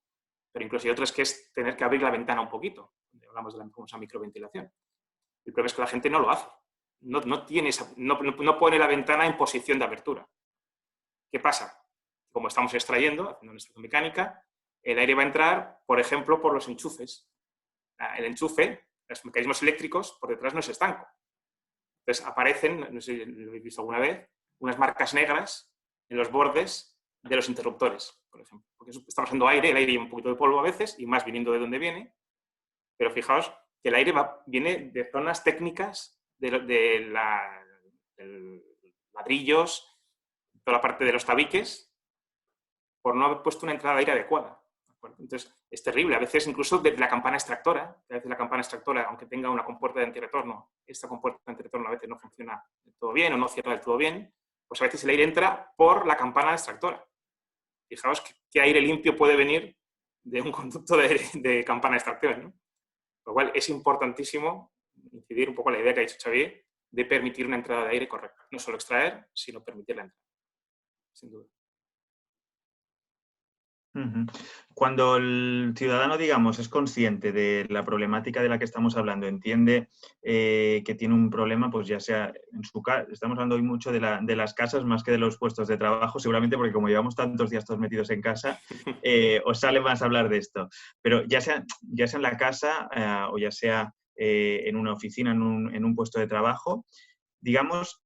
pero incluso hay otras que es tener que abrir la ventana un poquito, donde hablamos de la famosa microventilación. El problema es que la gente no lo hace, no pone la ventana en posición de abertura. ¿Qué pasa? Como estamos extrayendo, haciendo una extracción mecánica, el aire va a entrar, por ejemplo, por los enchufes. El enchufe, los mecanismos eléctricos, por detrás no es estanco. Entonces aparecen, no sé si lo habéis visto alguna vez, unas marcas negras en los bordes de los interruptores, por ejemplo. Porque estamos haciendo aire, el aire lleva un poquito de polvo a veces, y más viniendo de donde viene, pero fijaos que el aire viene de zonas técnicas de ladrillos, toda la parte de los tabiques, por no haber puesto una entrada de aire adecuada. Entonces, es terrible. A veces incluso de la campana extractora, a veces la campana extractora, aunque tenga una compuerta de antirretorno, esta compuerta de antirretorno a veces no funciona del todo bien o no cierra del todo bien, pues a veces el aire entra por la campana extractora. Fijaos qué aire limpio puede venir de un conducto de campana de extracción, ¿no? Lo cual es importantísimo incidir un poco en la idea que ha dicho Xavier de permitir una entrada de aire correcta. No solo extraer, sino permitir la entrada. Sin duda. Cuando el ciudadano, digamos, es consciente de la problemática de la que estamos hablando, entiende que tiene un problema, pues ya sea en su casa, estamos hablando hoy mucho de las casas más que de los puestos de trabajo, seguramente porque como llevamos tantos días todos metidos en casa, os sale más hablar de esto. Pero ya sea en la casa o ya sea en una oficina, en un puesto de trabajo, digamos,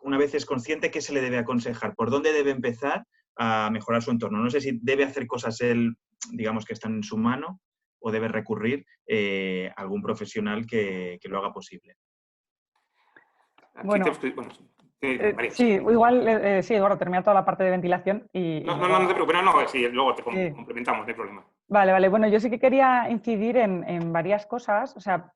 una vez es consciente, ¿qué se le debe aconsejar? ¿Por dónde debe empezar a mejorar su entorno? No sé si debe hacer cosas él, digamos, que están en su mano, o debe recurrir a algún profesional que lo haga posible. Aquí Bueno, María, sí, igual, sí, Eduardo, termina toda la parte de ventilación y no luego... te preocupes, no, sí, luego te Sí. complementamos, no hay problema. Vale. Bueno, yo sí que quería incidir en varias cosas. O sea,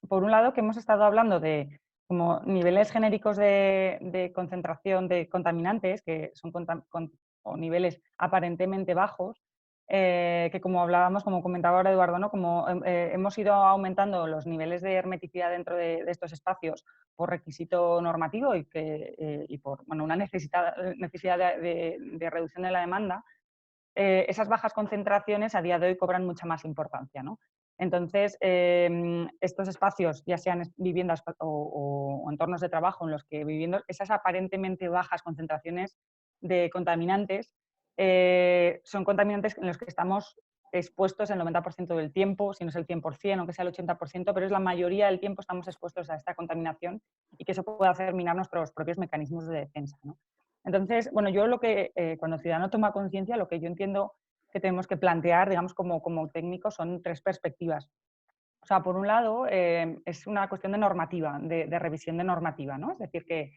por un lado, que hemos estado hablando de como niveles genéricos de concentración de contaminantes, que son o niveles aparentemente bajos, que como hablábamos, como comentaba ahora Eduardo, ¿no? Como hemos ido aumentando los niveles de hermeticidad dentro de estos espacios por requisito normativo y por una necesidad de reducción de la demanda. Esas bajas concentraciones a día de hoy cobran mucha más importancia, ¿no? Entonces, estos espacios, ya sean viviendas o entornos de trabajo en los que viviendo esas aparentemente bajas concentraciones de contaminantes, son contaminantes en los que estamos expuestos el 90% del tiempo, si no es el 100%, aunque sea el 80%, pero es la mayoría del tiempo estamos expuestos a esta contaminación y que eso puede hacer minar nuestros propios mecanismos de defensa, ¿no? Entonces, bueno, yo lo que, cuando el ciudadano toma conciencia, lo que yo entiendo que tenemos que plantear, digamos, como técnicos, son tres perspectivas. O sea, por un lado, es una cuestión de normativa, de revisión de normativa, ¿no? Es decir, que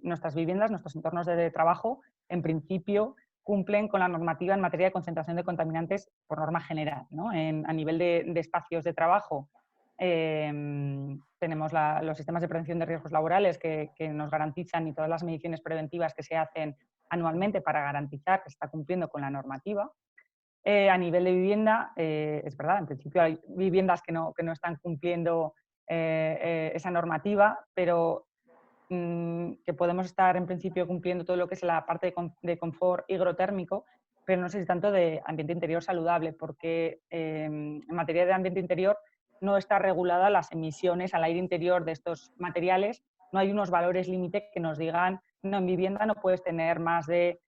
nuestras viviendas, nuestros entornos de trabajo, en principio, cumplen con la normativa en materia de concentración de contaminantes por norma general, ¿no? A nivel de espacios de trabajo, tenemos los sistemas de prevención de riesgos laborales que nos garantizan y todas las mediciones preventivas que se hacen anualmente para garantizar que se está cumpliendo con la normativa. A nivel de vivienda, es verdad, en principio hay viviendas que no están cumpliendo esa normativa, pero que podemos estar en principio cumpliendo todo lo que es la parte de confort higrotérmico, pero no sé si tanto de ambiente interior saludable, porque en materia de ambiente interior no está regulada las emisiones al aire interior de estos materiales, no hay unos valores límite que nos digan, no, en vivienda no puedes tener más de,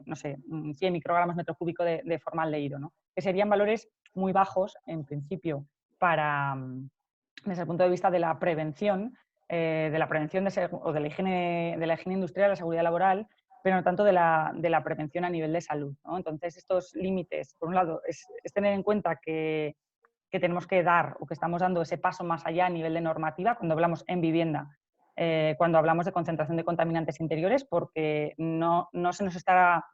no sé, 100 microgramos metro cúbico de formaldehído, ¿no? Que serían valores muy bajos, en principio, desde el punto de vista de la prevención, o de la higiene industrial, la seguridad laboral, pero no tanto de la prevención a nivel de salud, ¿no? Entonces, estos límites, por un lado, es tener en cuenta que tenemos que dar o que estamos dando ese paso más allá a nivel de normativa cuando hablamos en vivienda, cuando hablamos de concentración de contaminantes interiores, porque no se nos está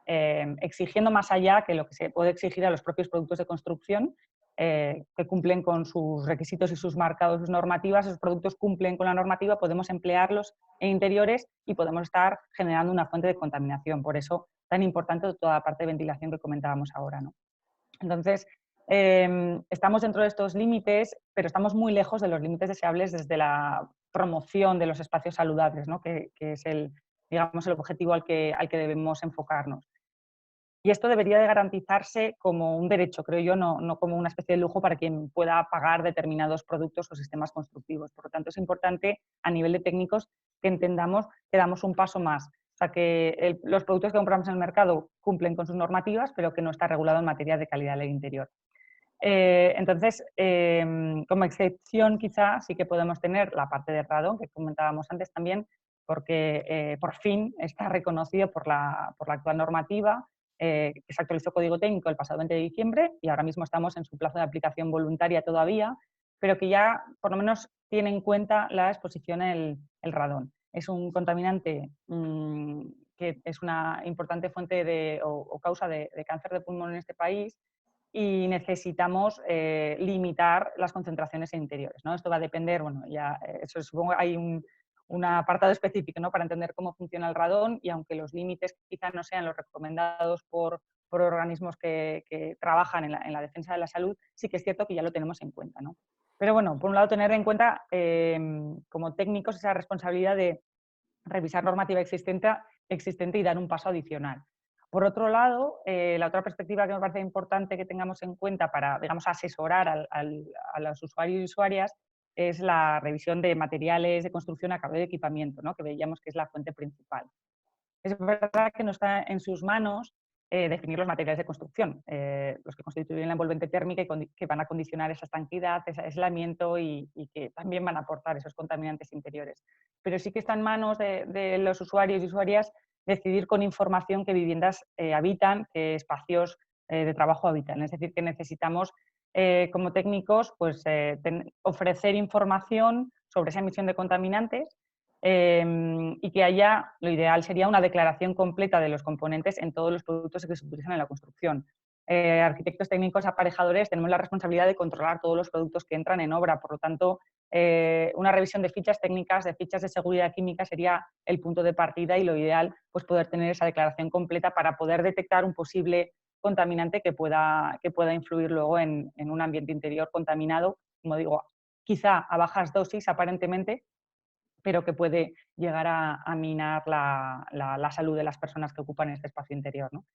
exigiendo más allá que lo que se puede exigir a los propios productos de construcción, que cumplen con sus requisitos y sus marcados, sus normativas. Esos productos cumplen con la normativa, podemos emplearlos en interiores y podemos estar generando una fuente de contaminación. Por eso, tan importante toda la parte de ventilación que comentábamos ahora, ¿no? Entonces, estamos dentro de estos límites, pero estamos muy lejos de los límites deseables desde la promoción de los espacios saludables, ¿no? que es digamos, el objetivo al que debemos enfocarnos. Y esto debería de garantizarse como un derecho, creo yo, no como una especie de lujo para quien pueda pagar determinados productos o sistemas constructivos. Por lo tanto, es importante a nivel de técnicos que entendamos que damos un paso más. O sea, que los productos que compramos en el mercado cumplen con sus normativas, pero que no está regulado en materia de calidad del interior. Entonces, como excepción quizá sí que podemos tener la parte de radón, que comentábamos antes también, porque por fin está reconocido por la actual normativa, que se actualizó código técnico el pasado 20 de diciembre y ahora mismo estamos en su plazo de aplicación voluntaria todavía, pero que ya por lo menos tiene en cuenta la exposición el radón. Es un contaminante que es una importante fuente o causa de cáncer de pulmón en este país y necesitamos limitar las concentraciones interiores, ¿no? Esto va a depender, bueno, ya eso supongo hay un apartado específico, ¿no? Para entender cómo funciona el radón y aunque los límites quizás no sean los recomendados por organismos que trabajan en la defensa de la salud, sí que es cierto que ya lo tenemos en cuenta, ¿no? Pero bueno, por un lado tener en cuenta como técnicos esa responsabilidad de revisar normativa existente y dar un paso adicional. Por otro lado, la otra perspectiva que me parece importante que tengamos en cuenta para, digamos, asesorar a los usuarios y usuarias es la revisión de materiales de construcción, acabado de equipamiento, ¿no? Que veíamos que es la fuente principal. Es verdad que no está en sus manos definir los materiales de construcción, los que constituyen la envolvente térmica y que van a condicionar esa estanquidad, ese aislamiento y que también van a aportar esos contaminantes interiores. Pero sí que está en manos de los usuarios y usuarias decidir con información qué viviendas habitan, qué espacios de trabajo habitual. Es decir, que necesitamos como técnicos pues, ofrecer información sobre esa emisión de contaminantes y que haya, lo ideal sería una declaración completa de los componentes en todos los productos que se utilizan en la construcción. Arquitectos técnicos aparejadores tenemos la responsabilidad de controlar todos los productos que entran en obra, por lo tanto, una revisión de fichas técnicas, de fichas de seguridad química sería el punto de partida y lo ideal pues poder tener esa declaración completa para poder detectar un posible contaminante que pueda influir luego en un ambiente interior contaminado, como digo, quizá a bajas dosis aparentemente, pero que puede llegar a minar la salud de las personas que ocupan este espacio interior, ¿no?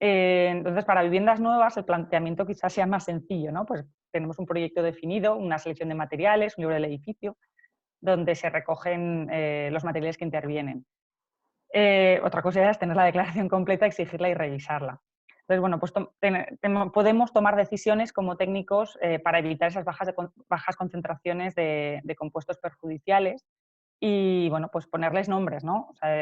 Entonces, para viviendas nuevas el planteamiento quizás sea más sencillo, ¿no? Pues tenemos un proyecto definido, una selección de materiales, un libro del edificio, donde se recogen los materiales que intervienen. Otra cosa es tener la declaración completa, exigirla y revisarla. Entonces, bueno, pues podemos tomar decisiones como técnicos para evitar esas bajas concentraciones de compuestos perjudiciales y, bueno, pues ponerles nombres, ¿no? O sea,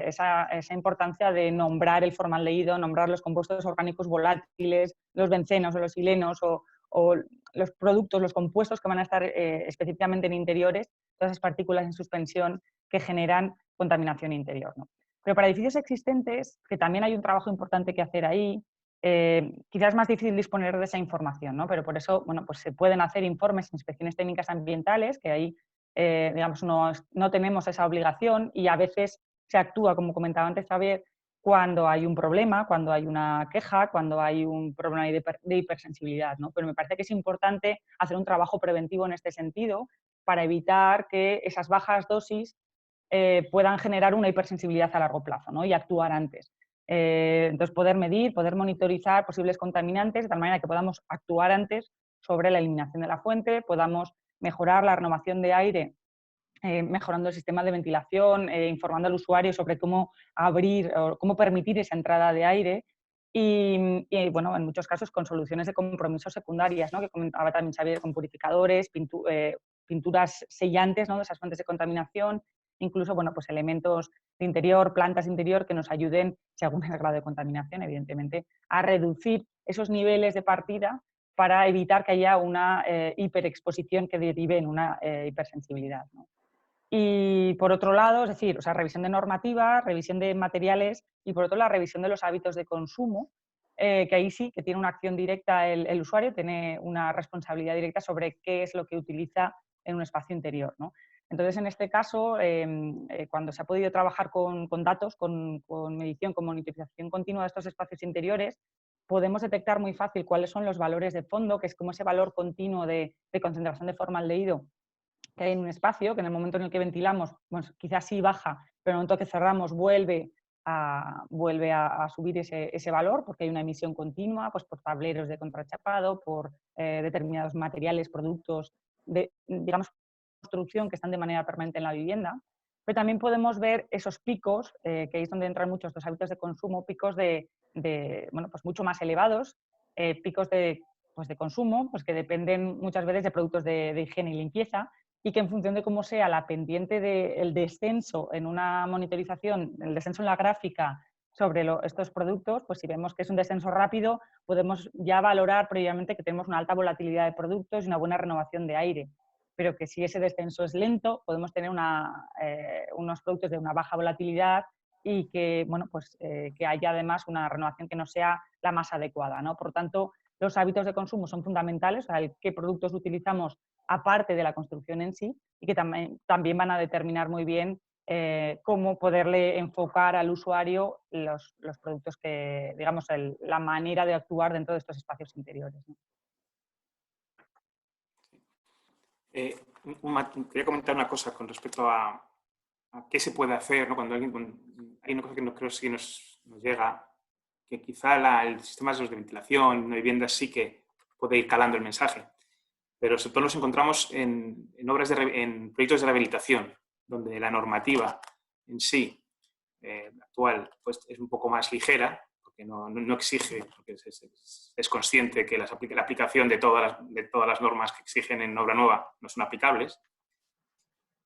esa importancia de nombrar el formaldehído, nombrar los compuestos orgánicos volátiles, los bencenos o los silenos o los productos, los compuestos que van a estar específicamente en interiores, todas esas partículas en suspensión que generan contaminación interior, ¿no? Pero para edificios existentes, que también hay un trabajo importante que hacer ahí, quizás es más difícil disponer de esa información, ¿no? Pero por eso, bueno, pues se pueden hacer informes, inspecciones técnicas ambientales, que ahí digamos, no tenemos esa obligación y a veces se actúa, como comentaba antes Javier, cuando hay un problema, cuando hay una queja, cuando hay un problema de hipersensibilidad, ¿no? Pero me parece que es importante hacer un trabajo preventivo en este sentido para evitar que esas bajas dosis puedan generar una hipersensibilidad a largo plazo, ¿no? Y actuar antes. Entonces, poder medir, poder monitorizar posibles contaminantes de tal manera que podamos actuar antes sobre la eliminación de la fuente, podamos mejorar la renovación de aire, mejorando el sistema de ventilación, informando al usuario sobre cómo abrir o cómo permitir esa entrada de aire y, bueno, en muchos casos con soluciones de compromiso secundarias, ¿no? Que comentaba también Xavier, con purificadores, pinturas sellantes, ¿no? De esas fuentes de contaminación, incluso, bueno, pues elementos de interior, plantas de interior que nos ayuden, según el grado de contaminación, evidentemente, a reducir esos niveles de partida para evitar que haya una hiperexposición que derive en una hipersensibilidad, ¿no? Y por otro lado, es decir, o sea, revisión de normativa, revisión de materiales y por otro la revisión de los hábitos de consumo, que ahí sí que tiene una acción directa el usuario, tiene una responsabilidad directa sobre qué es lo que utiliza en un espacio interior, ¿no? Entonces, en este caso, cuando se ha podido trabajar con datos, con medición, con monitorización continua de estos espacios interiores, podemos detectar muy fácil cuáles son los valores de fondo, que es como ese valor continuo de concentración de formaldehído que hay en un espacio, que en el momento en el que ventilamos, bueno, quizás sí baja, pero en el momento que cerramos vuelve a subir ese valor, porque hay una emisión continua, pues por tableros de contrachapado, por determinados materiales, productos de, digamos, construcción que están de manera permanente en la vivienda. Pero también podemos ver esos picos, que ahí es donde entran muchos los hábitos de consumo, picos bueno, pues mucho más elevados, picos de consumo, pues que dependen muchas veces de productos de higiene y limpieza, y que en función de cómo sea la pendiente del descenso en una monitorización, el descenso en la gráfica sobre estos productos, pues si vemos que es un descenso rápido, podemos ya valorar previamente que tenemos una alta volatilidad de productos y una buena renovación de aire. Pero que si ese descenso es lento, podemos tener unos productos de una baja volatilidad y que, bueno, pues, que haya además una renovación que no sea la más adecuada, ¿no? Por lo tanto, los hábitos de consumo son fundamentales, o sea, qué productos utilizamos aparte de la construcción en sí, y que también van a determinar muy bien cómo poderle enfocar al usuario los productos que, digamos, la manera de actuar dentro de estos espacios interiores, ¿no? Quería comentar una cosa con respecto a qué se puede hacer, ¿no? Cuando hay una cosa que no creo que nos llega, que quizá el sistema de ventilación en una vivienda sí que puede ir calando el mensaje, pero sobre todo nos encontramos en proyectos de rehabilitación, donde la normativa en sí actual pues, es un poco más ligera, porque no exige, porque es consciente que la aplicación de todas las normas que exigen en obra nueva no son aplicables.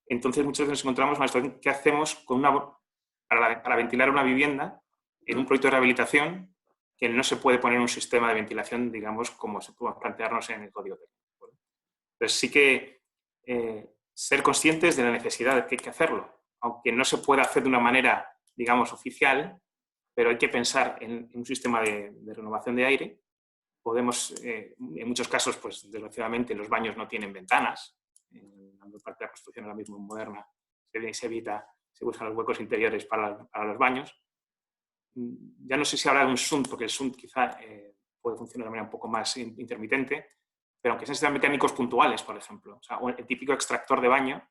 Entonces muchas veces nos encontramos una situación, ¿qué hacemos para ventilar una vivienda en un proyecto de rehabilitación que no se puede poner un sistema de ventilación, digamos, como se puede plantearnos en el código técnico. Entonces sí que ser conscientes de la necesidad de que hay que hacerlo, aunque no se pueda hacer de una manera, digamos, oficial, pero hay que pensar en un sistema de renovación de aire. Podemos, en muchos casos, pues desgraciadamente los baños no tienen ventanas. En la mayor parte de la construcción ahora mismo moderna se buscan los huecos interiores para los baños. Ya no sé si hablar de un SUNT, porque el SUNT quizá puede funcionar de manera un poco más intermitente, pero aunque sean sistemas mecánicos puntuales, por ejemplo. O sea, el típico extractor de baño,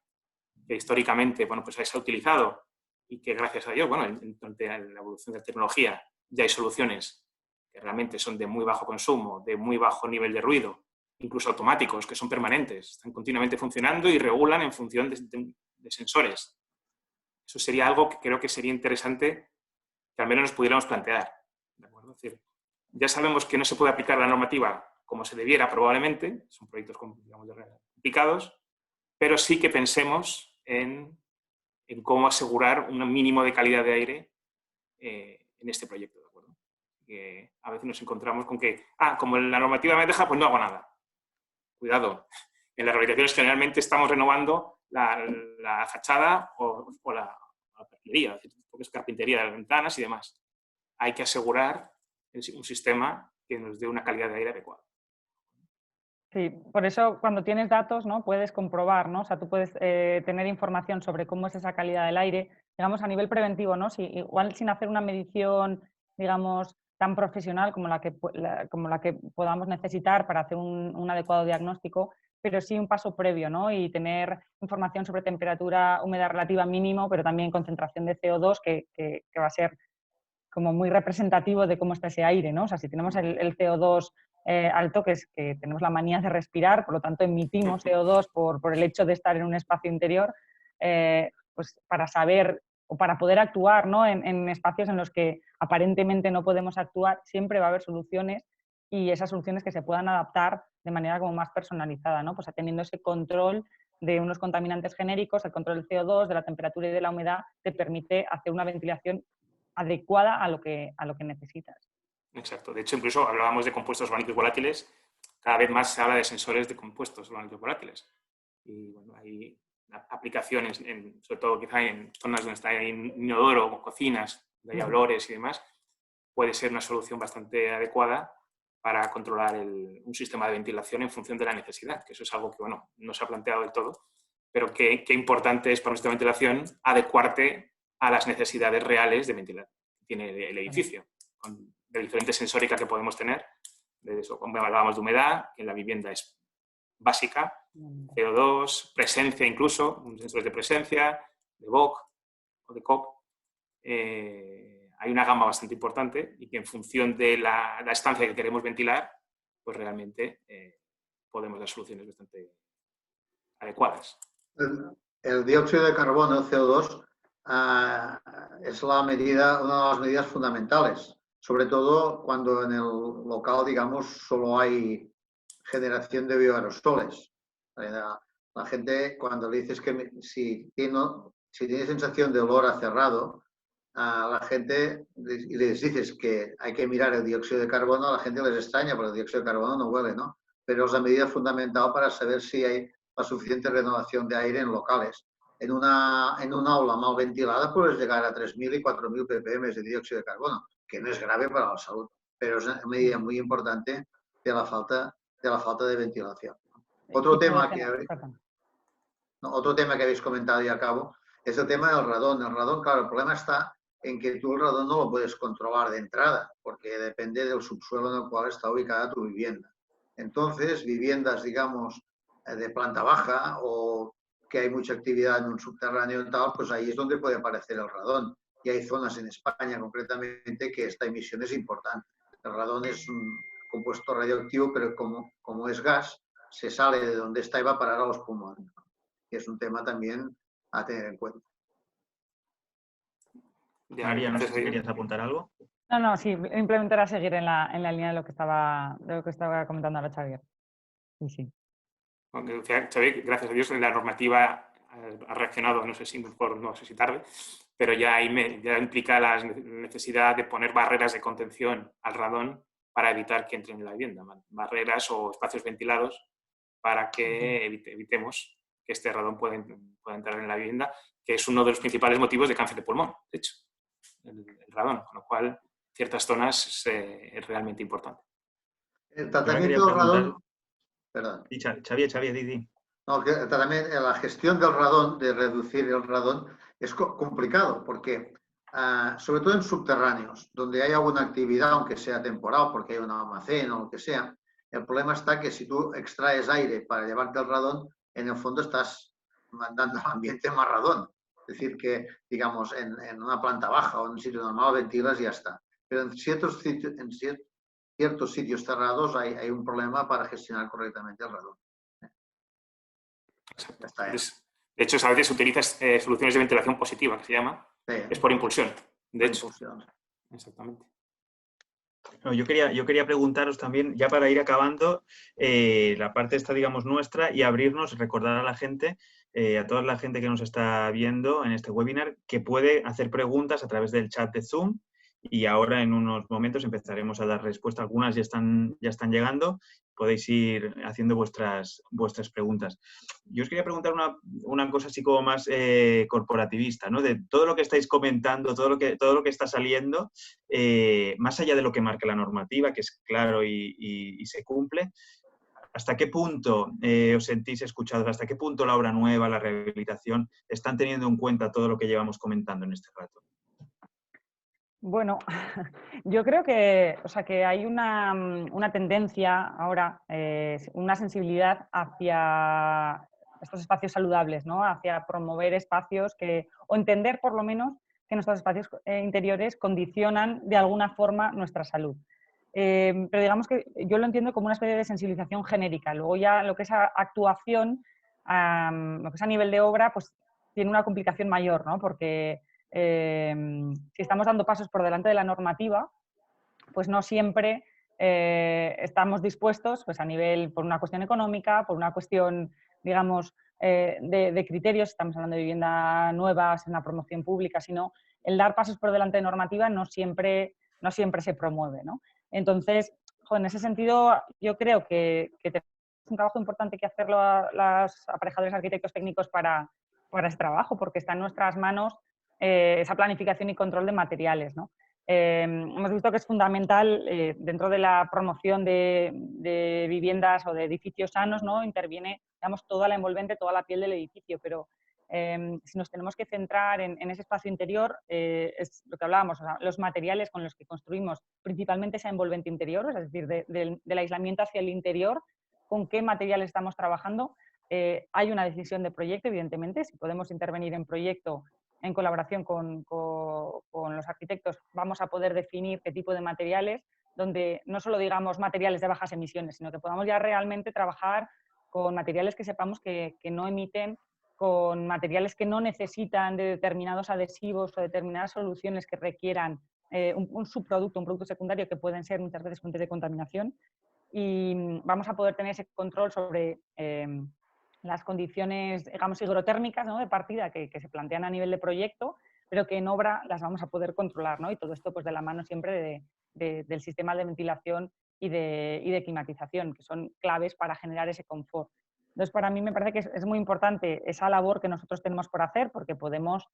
que históricamente bueno, pues se ha utilizado y que gracias a Dios, bueno, durante la evolución de la tecnología ya hay soluciones que realmente son de muy bajo consumo, de muy bajo nivel de ruido, incluso automáticos, que son permanentes, están continuamente funcionando y regulan en función de sensores. Eso sería algo que creo que sería interesante que al menos nos pudiéramos plantear. ¿De acuerdo? Es decir, ya sabemos que no se puede aplicar la normativa como se debiera probablemente, son proyectos, digamos, complicados, pero sí que pensemos en cómo asegurar un mínimo de calidad de aire en este proyecto. ¿De acuerdo? Que a veces nos encontramos con que, como la normativa me deja, pues no hago nada. Cuidado, en las rehabilitaciones generalmente estamos renovando la fachada o la perfilería, porque es carpintería de las ventanas y demás. Hay que asegurar un sistema que nos dé una calidad de aire adecuada. Sí, por eso cuando tienes datos, ¿no? Puedes comprobar, ¿no? O sea, tú puedes tener información sobre cómo es esa calidad del aire, digamos, a nivel preventivo, ¿no? Si, igual sin hacer una medición, digamos, tan profesional como la que podamos necesitar para hacer un adecuado diagnóstico, pero sí un paso previo, ¿no? Y tener información sobre temperatura, humedad relativa mínimo, pero también concentración de CO2, que va a ser como muy representativo de cómo está ese aire, ¿no? O sea, si tenemos el CO2 alto, que es que tenemos la manía de respirar, por lo tanto emitimos CO2 por el hecho de estar en un espacio interior, pues para saber o para poder actuar, ¿no? en espacios en los que aparentemente no podemos actuar, siempre va a haber soluciones y esas soluciones que se puedan adaptar de manera como más personalizada, ¿no? Pues teniendo ese control de unos contaminantes genéricos, el control del CO2, de la temperatura y de la humedad, te permite hacer una ventilación adecuada a lo que necesitas. Exacto. De hecho, incluso hablábamos de compuestos orgánicos volátiles. Cada vez más se habla de sensores de compuestos orgánicos volátiles. Y bueno, hay aplicaciones, sobre todo quizá en zonas donde está inodoro, cocinas, donde hay olores y demás, puede ser una solución bastante adecuada para controlar un sistema de ventilación en función de la necesidad, que eso es algo que bueno, no se ha planteado del todo, pero qué importante es para un sistema de ventilación adecuarte a las necesidades reales de ventilación que tiene el edificio, con de diferentes sensóricas que podemos tener. De eso, como hablábamos de humedad, que en la vivienda es básica, CO2, presencia incluso, sensores de presencia, de VOC o de COP. Hay una gama bastante importante y que en función de la estancia que queremos ventilar, pues realmente podemos dar soluciones bastante adecuadas. El dióxido de carbono, el CO2, es una de las medidas fundamentales, sobre todo cuando en el local, digamos, solo hay generación de bioaerosoles. La gente, cuando le dices que si tiene sensación de olor a cerrado, a la gente, y les dices que hay que mirar el dióxido de carbono, a la gente les extraña, porque el dióxido de carbono no huele, ¿no? Pero es la medida fundamental para saber si hay la suficiente renovación de aire en locales. En una aula mal ventilada puedes llegar a 3.000 y 4.000 ppm de dióxido de carbono, que no es grave para la salud, pero es una medida muy importante de la falta de ventilación. Otro tema que habéis comentado y acabo es el tema del radón. El radón, claro, el problema está en que tú el radón no lo puedes controlar de entrada, porque depende del subsuelo en el cual está ubicada tu vivienda. Entonces, viviendas, digamos, de planta baja o que hay mucha actividad en un subterráneo y tal, pues ahí es donde puede aparecer el radón. Y hay zonas en España, concretamente, que esta emisión es importante. El radón es un compuesto radioactivo, pero como es gas, se sale de donde está y va a parar a los pulmones. Y es un tema también a tener en cuenta. María, no sé si querías apuntar algo. No, sí, simplemente era seguir en la línea de lo que estaba comentando ahora Xavier. Sí. Xavier, gracias a Dios, la normativa ha reaccionado, no sé si tarde, pero ya implica la necesidad de poner barreras de contención al radón para evitar que entre en la vivienda, barreras o espacios ventilados para que evitemos que este radón pueda entrar en la vivienda, que es uno de los principales motivos de cáncer de pulmón, de hecho, el radón, con lo cual ciertas zonas es realmente importante. El tratamiento del radón... Perdón. Sí, Xavier, di. No, que también la gestión del radón, de reducir el radón, es complicado porque, sobre todo en subterráneos, donde hay alguna actividad, aunque sea temporal, porque hay un almacén o lo que sea, el problema está que si tú extraes aire para llevarte el radón, en el fondo estás mandando al ambiente más radón. Es decir, que, digamos, en una planta baja o en un sitio normal ventilas y ya está. Pero en ciertos sitios cerrados hay un problema para gestionar correctamente el radón. Ya está, de hecho, a veces se utilizan soluciones de ventilación positiva, que se llama, es por impulsión, de hecho. Exactamente. No, yo quería preguntaros también, ya para ir acabando, la parte esta, digamos, nuestra y abrirnos, recordar a la gente, a toda la gente que nos está viendo en este webinar, que puede hacer preguntas a través del chat de Zoom y ahora en unos momentos empezaremos a dar respuesta. Algunas ya están llegando. Podéis ir haciendo vuestras preguntas. Yo os quería preguntar una cosa así como más corporativista, ¿no? De todo lo que estáis comentando, todo lo que está saliendo, más allá de lo que marca la normativa, que es claro y se cumple, ¿hasta qué punto os sentís escuchados? ¿Hasta qué punto la obra nueva, la rehabilitación, están teniendo en cuenta todo lo que llevamos comentando en este rato? Bueno, yo creo que hay una tendencia ahora, una sensibilidad hacia estos espacios saludables, ¿no? Hacia promover espacios o entender por lo menos que nuestros espacios interiores condicionan de alguna forma nuestra salud. Pero digamos que yo lo entiendo como una especie de sensibilización genérica. Luego ya lo que es actuación, lo que es a nivel de obra, pues tiene una complicación mayor, ¿no? Porque si estamos dando pasos por delante de la normativa, pues no siempre estamos dispuestos, pues a nivel, por una cuestión económica, por una cuestión, digamos, de criterios, estamos hablando de vivienda nueva, en una promoción pública, sino el dar pasos por delante de normativa no siempre se promueve, ¿no? Entonces, en ese sentido, yo creo que tenemos un trabajo importante que hacerlo a los aparejadores arquitectos técnicos para ese trabajo, porque está en nuestras manos esa planificación y control de materiales, ¿no? Hemos visto que es fundamental dentro de la promoción de viviendas o de edificios sanos, ¿no? Interviene, digamos, toda la envolvente, toda la piel del edificio, pero si nos tenemos que centrar en ese espacio interior, es lo que hablábamos, o sea, los materiales con los que construimos, principalmente esa envolvente interior, es decir, del aislamiento hacia el interior, con qué materiales estamos trabajando. Hay una decisión de proyecto, evidentemente, si podemos intervenir en proyecto en colaboración con los arquitectos, vamos a poder definir qué tipo de materiales, donde no solo digamos materiales de bajas emisiones, sino que podamos ya realmente trabajar con materiales que sepamos que no emiten, con materiales que no necesitan de determinados adhesivos o determinadas soluciones que requieran un subproducto, un producto secundario que pueden ser muchas veces fuentes de contaminación, y vamos a poder tener ese control sobre las condiciones, digamos, higrotérmicas, ¿no? De partida que se plantean a nivel de proyecto, pero que en obra las vamos a poder controlar, ¿no? Y todo esto pues de la mano siempre del sistema de ventilación y de climatización, que son claves para generar ese confort. Entonces, para mí me parece que es muy importante esa labor que nosotros tenemos por hacer, porque podemos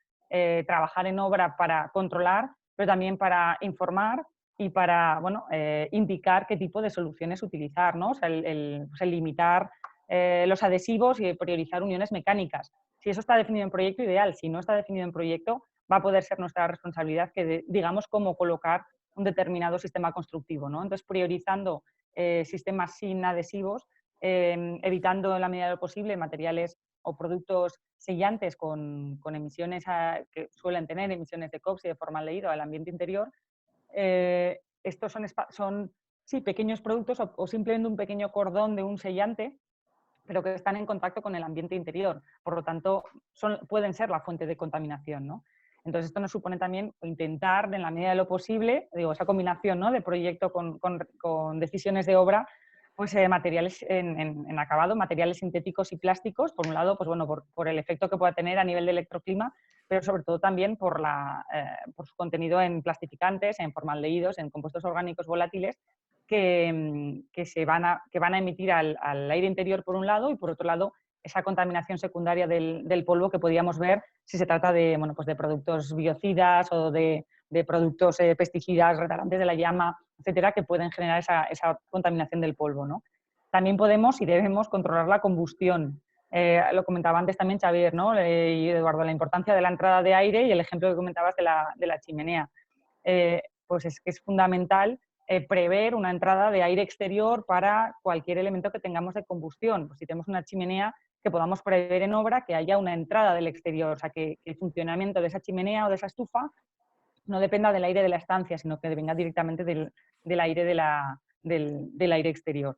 trabajar en obra para controlar, pero también para informar y para, bueno, indicar qué tipo de soluciones utilizar, ¿no? O sea, el limitar los adhesivos y priorizar uniones mecánicas. Si eso está definido en proyecto, ideal. Si no está definido en proyecto, va a poder ser nuestra responsabilidad que digamos cómo colocar un determinado sistema constructivo, ¿no? Entonces, priorizando sistemas sin adhesivos, evitando en la medida de lo posible materiales o productos sellantes con emisiones que suelen tener emisiones de COX y de formaldehído al ambiente interior. Estos son sí, pequeños productos o simplemente un pequeño cordón de un sellante, pero que están en contacto con el ambiente interior. Por lo tanto, pueden ser la fuente de contaminación, ¿no? Entonces, esto nos supone también intentar, en la medida de lo posible, digo, esa combinación, ¿no? De proyecto con decisiones de obra, Pues materiales en acabado, materiales sintéticos y plásticos, por un lado, pues bueno, por el efecto que pueda tener a nivel de electroclima, pero sobre todo también por su contenido en plastificantes, en formaldehídos, en compuestos orgánicos volátiles que van a emitir al aire interior por un lado y por otro lado esa contaminación secundaria del polvo que podíamos ver si se trata de, bueno, pues de productos biocidas o de productos pesticidas, retardantes de la llama, etcétera, que pueden generar esa contaminación del polvo, ¿no? También podemos y debemos controlar la combustión. Lo comentaba antes también Xavier, ¿no? Y Eduardo, la importancia de la entrada de aire y el ejemplo que comentabas de la chimenea. Pues es que es fundamental prever una entrada de aire exterior para cualquier elemento que tengamos de combustión. Pues si tenemos una chimenea, que podamos prever en obra que haya una entrada del exterior, o sea, que el funcionamiento de esa chimenea o de esa estufa no dependa del aire de la estancia, sino que venga directamente del aire del aire exterior.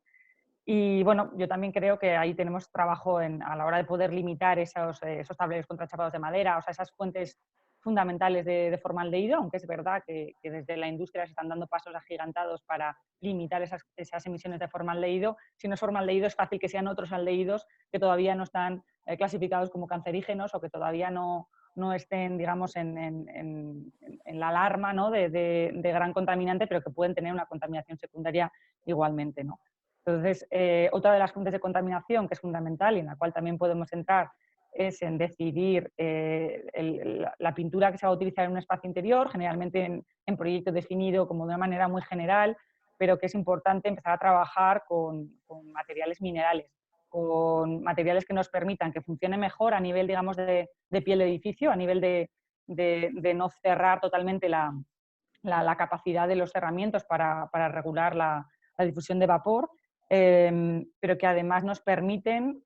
Y bueno, yo también creo que ahí tenemos trabajo a la hora de poder limitar esos tableros contrachapados de madera, o sea, esas fuentes fundamentales de formaldehído, aunque es verdad que desde la industria se están dando pasos agigantados para limitar esas emisiones de formaldehído. Si no es formaldehído, es fácil que sean otros aldehídos que todavía no están clasificados como cancerígenos o que todavía no estén, digamos, en la alarma, ¿no? de gran contaminante, pero que pueden tener una contaminación secundaria igualmente, ¿no? Entonces, otra de las fuentes de contaminación que es fundamental y en la cual también podemos entrar es en decidir la pintura que se va a utilizar en un espacio interior, generalmente en proyecto definido como de una manera muy general, pero que es importante empezar a trabajar con materiales minerales, con materiales que nos permitan que funcione mejor a nivel, digamos, de piel de edificio, a nivel de no cerrar totalmente la capacidad de los cerramientos para regular la difusión de vapor, pero que además nos permiten,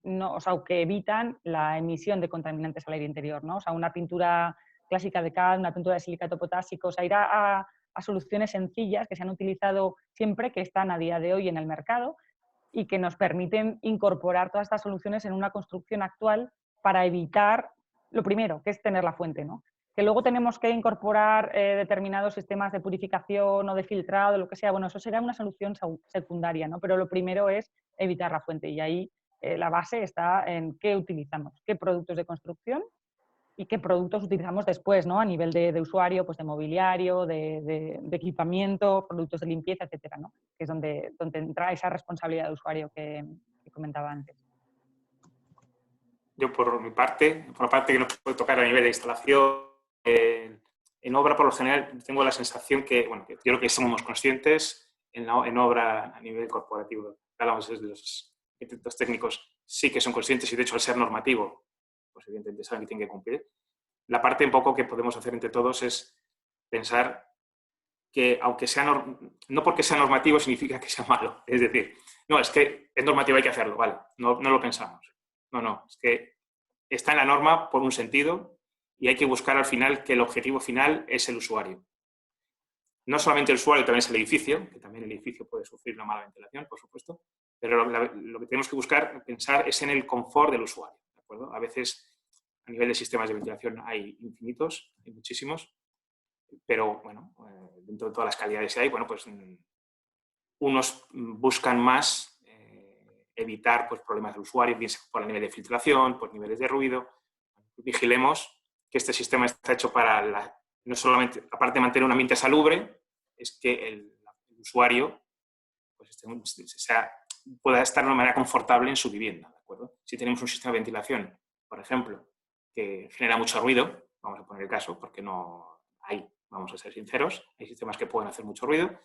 o sea, que evitan la emisión de contaminantes al aire interior, ¿no? O sea, una pintura clásica de CAD, una pintura de silicato potásico, o sea, ir a soluciones sencillas que se han utilizado siempre, que están a día de hoy en el mercado y que nos permiten incorporar todas estas soluciones en una construcción actual para evitar lo primero, que es tener la fuente, ¿no? Que luego tenemos que incorporar determinados sistemas de purificación o de filtrado, lo que sea, bueno, eso será una solución secundaria, ¿no? Pero lo primero es evitar la fuente y ahí la base está en qué utilizamos, qué productos de construcción y qué productos utilizamos después, ¿no? A nivel de usuario, pues de mobiliario, de equipamiento, productos de limpieza, etcétera, ¿no? Que es donde entra esa responsabilidad de usuario que comentaba antes. Yo, por mi parte, por la parte que nos puede tocar a nivel de instalación, en obra, por lo general, tengo la sensación que, bueno, que yo creo que somos conscientes en obra a nivel corporativo. Hablamos de los arquitectos técnicos, sí que son conscientes y, de hecho, al ser normativo, pues evidentemente saben que tienen que cumplir. La parte un poco que podemos hacer entre todos es pensar que, aunque sea no porque sea normativo significa que sea malo. Es decir, no, es que es normativo, hay que hacerlo, vale, no lo pensamos. No, es que está en la norma por un sentido y hay que buscar al final que el objetivo final es el usuario. No solamente el usuario, también es el edificio, que también el edificio puede sufrir una mala ventilación, por supuesto, pero lo que tenemos que buscar, pensar, es en el confort del usuario, ¿de acuerdo? A veces, a nivel de sistemas de ventilación hay infinitos, hay muchísimos, pero, bueno, dentro de todas las calidades que hay, bueno, pues unos buscan más evitar pues, problemas del usuario, bien sea por el nivel de filtración, por niveles de ruido. Vigilemos que este sistema está hecho para, no solamente, aparte de mantener un ambiente salubre, es que el usuario pues, pueda estar de una manera confortable en su vivienda, ¿de acuerdo? Si tenemos un sistema de ventilación, por ejemplo, que genera mucho ruido, vamos a poner el caso, porque no hay, vamos a ser sinceros, hay sistemas que pueden hacer mucho ruido,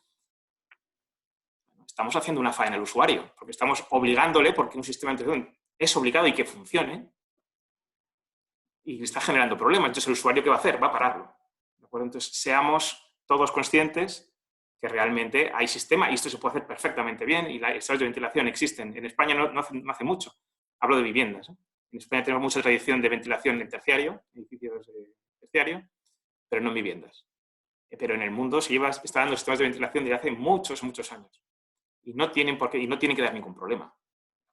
estamos haciendo una faena al usuario, porque estamos obligándole, porque un sistema de ventilación es obligado y que funcione, y está generando problemas. Entonces, ¿el usuario qué va a hacer? Va a pararlo. ¿De acuerdo? Entonces, seamos todos conscientes que realmente hay sistema, y esto se puede hacer perfectamente bien, y las sistemas de ventilación existen. En España no hace mucho. Hablo de viviendas, ¿eh? En España tenemos mucha tradición de ventilación en terciario, edificios de terciario, pero no en viviendas. Pero en el mundo se está dando sistemas de ventilación desde hace muchos años. Y no tienen por qué, y no tienen que dar ningún problema.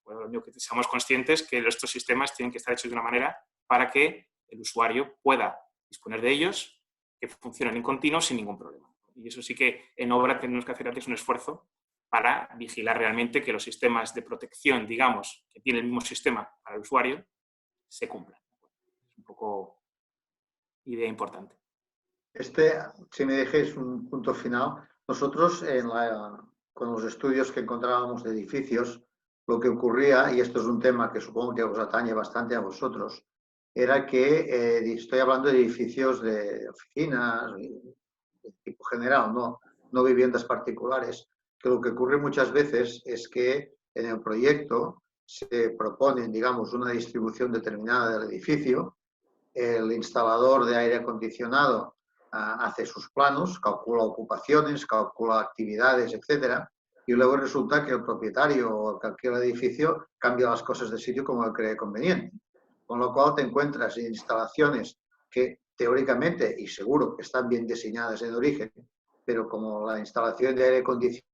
Bueno, que seamos conscientes que estos sistemas tienen que estar hechos de una manera para que el usuario pueda disponer de ellos, que funcionen en continuo sin ningún problema. Y eso sí que en obra tenemos que hacer antes un esfuerzo para vigilar realmente que los sistemas de protección, digamos, que tiene el mismo sistema para el usuario, se cumplan. Es un poco idea importante. Si me dejéis un punto final, nosotros con los estudios que encontrábamos de edificios, lo que ocurría, y esto es un tema que supongo que os atañe bastante a vosotros, era que estoy hablando de edificios de oficinas, de tipo general, no viviendas particulares, que lo que ocurre muchas veces es que en el proyecto se proponen, digamos, una distribución determinada del edificio, el instalador de aire acondicionado hace sus planos, calcula ocupaciones, calcula actividades, etcétera, y luego resulta que el propietario o el que alquila el edificio cambia las cosas de sitio como él cree conveniente. Con lo cual te encuentras instalaciones que teóricamente y seguro que están bien diseñadas en origen, pero como la instalación de aire acondicionado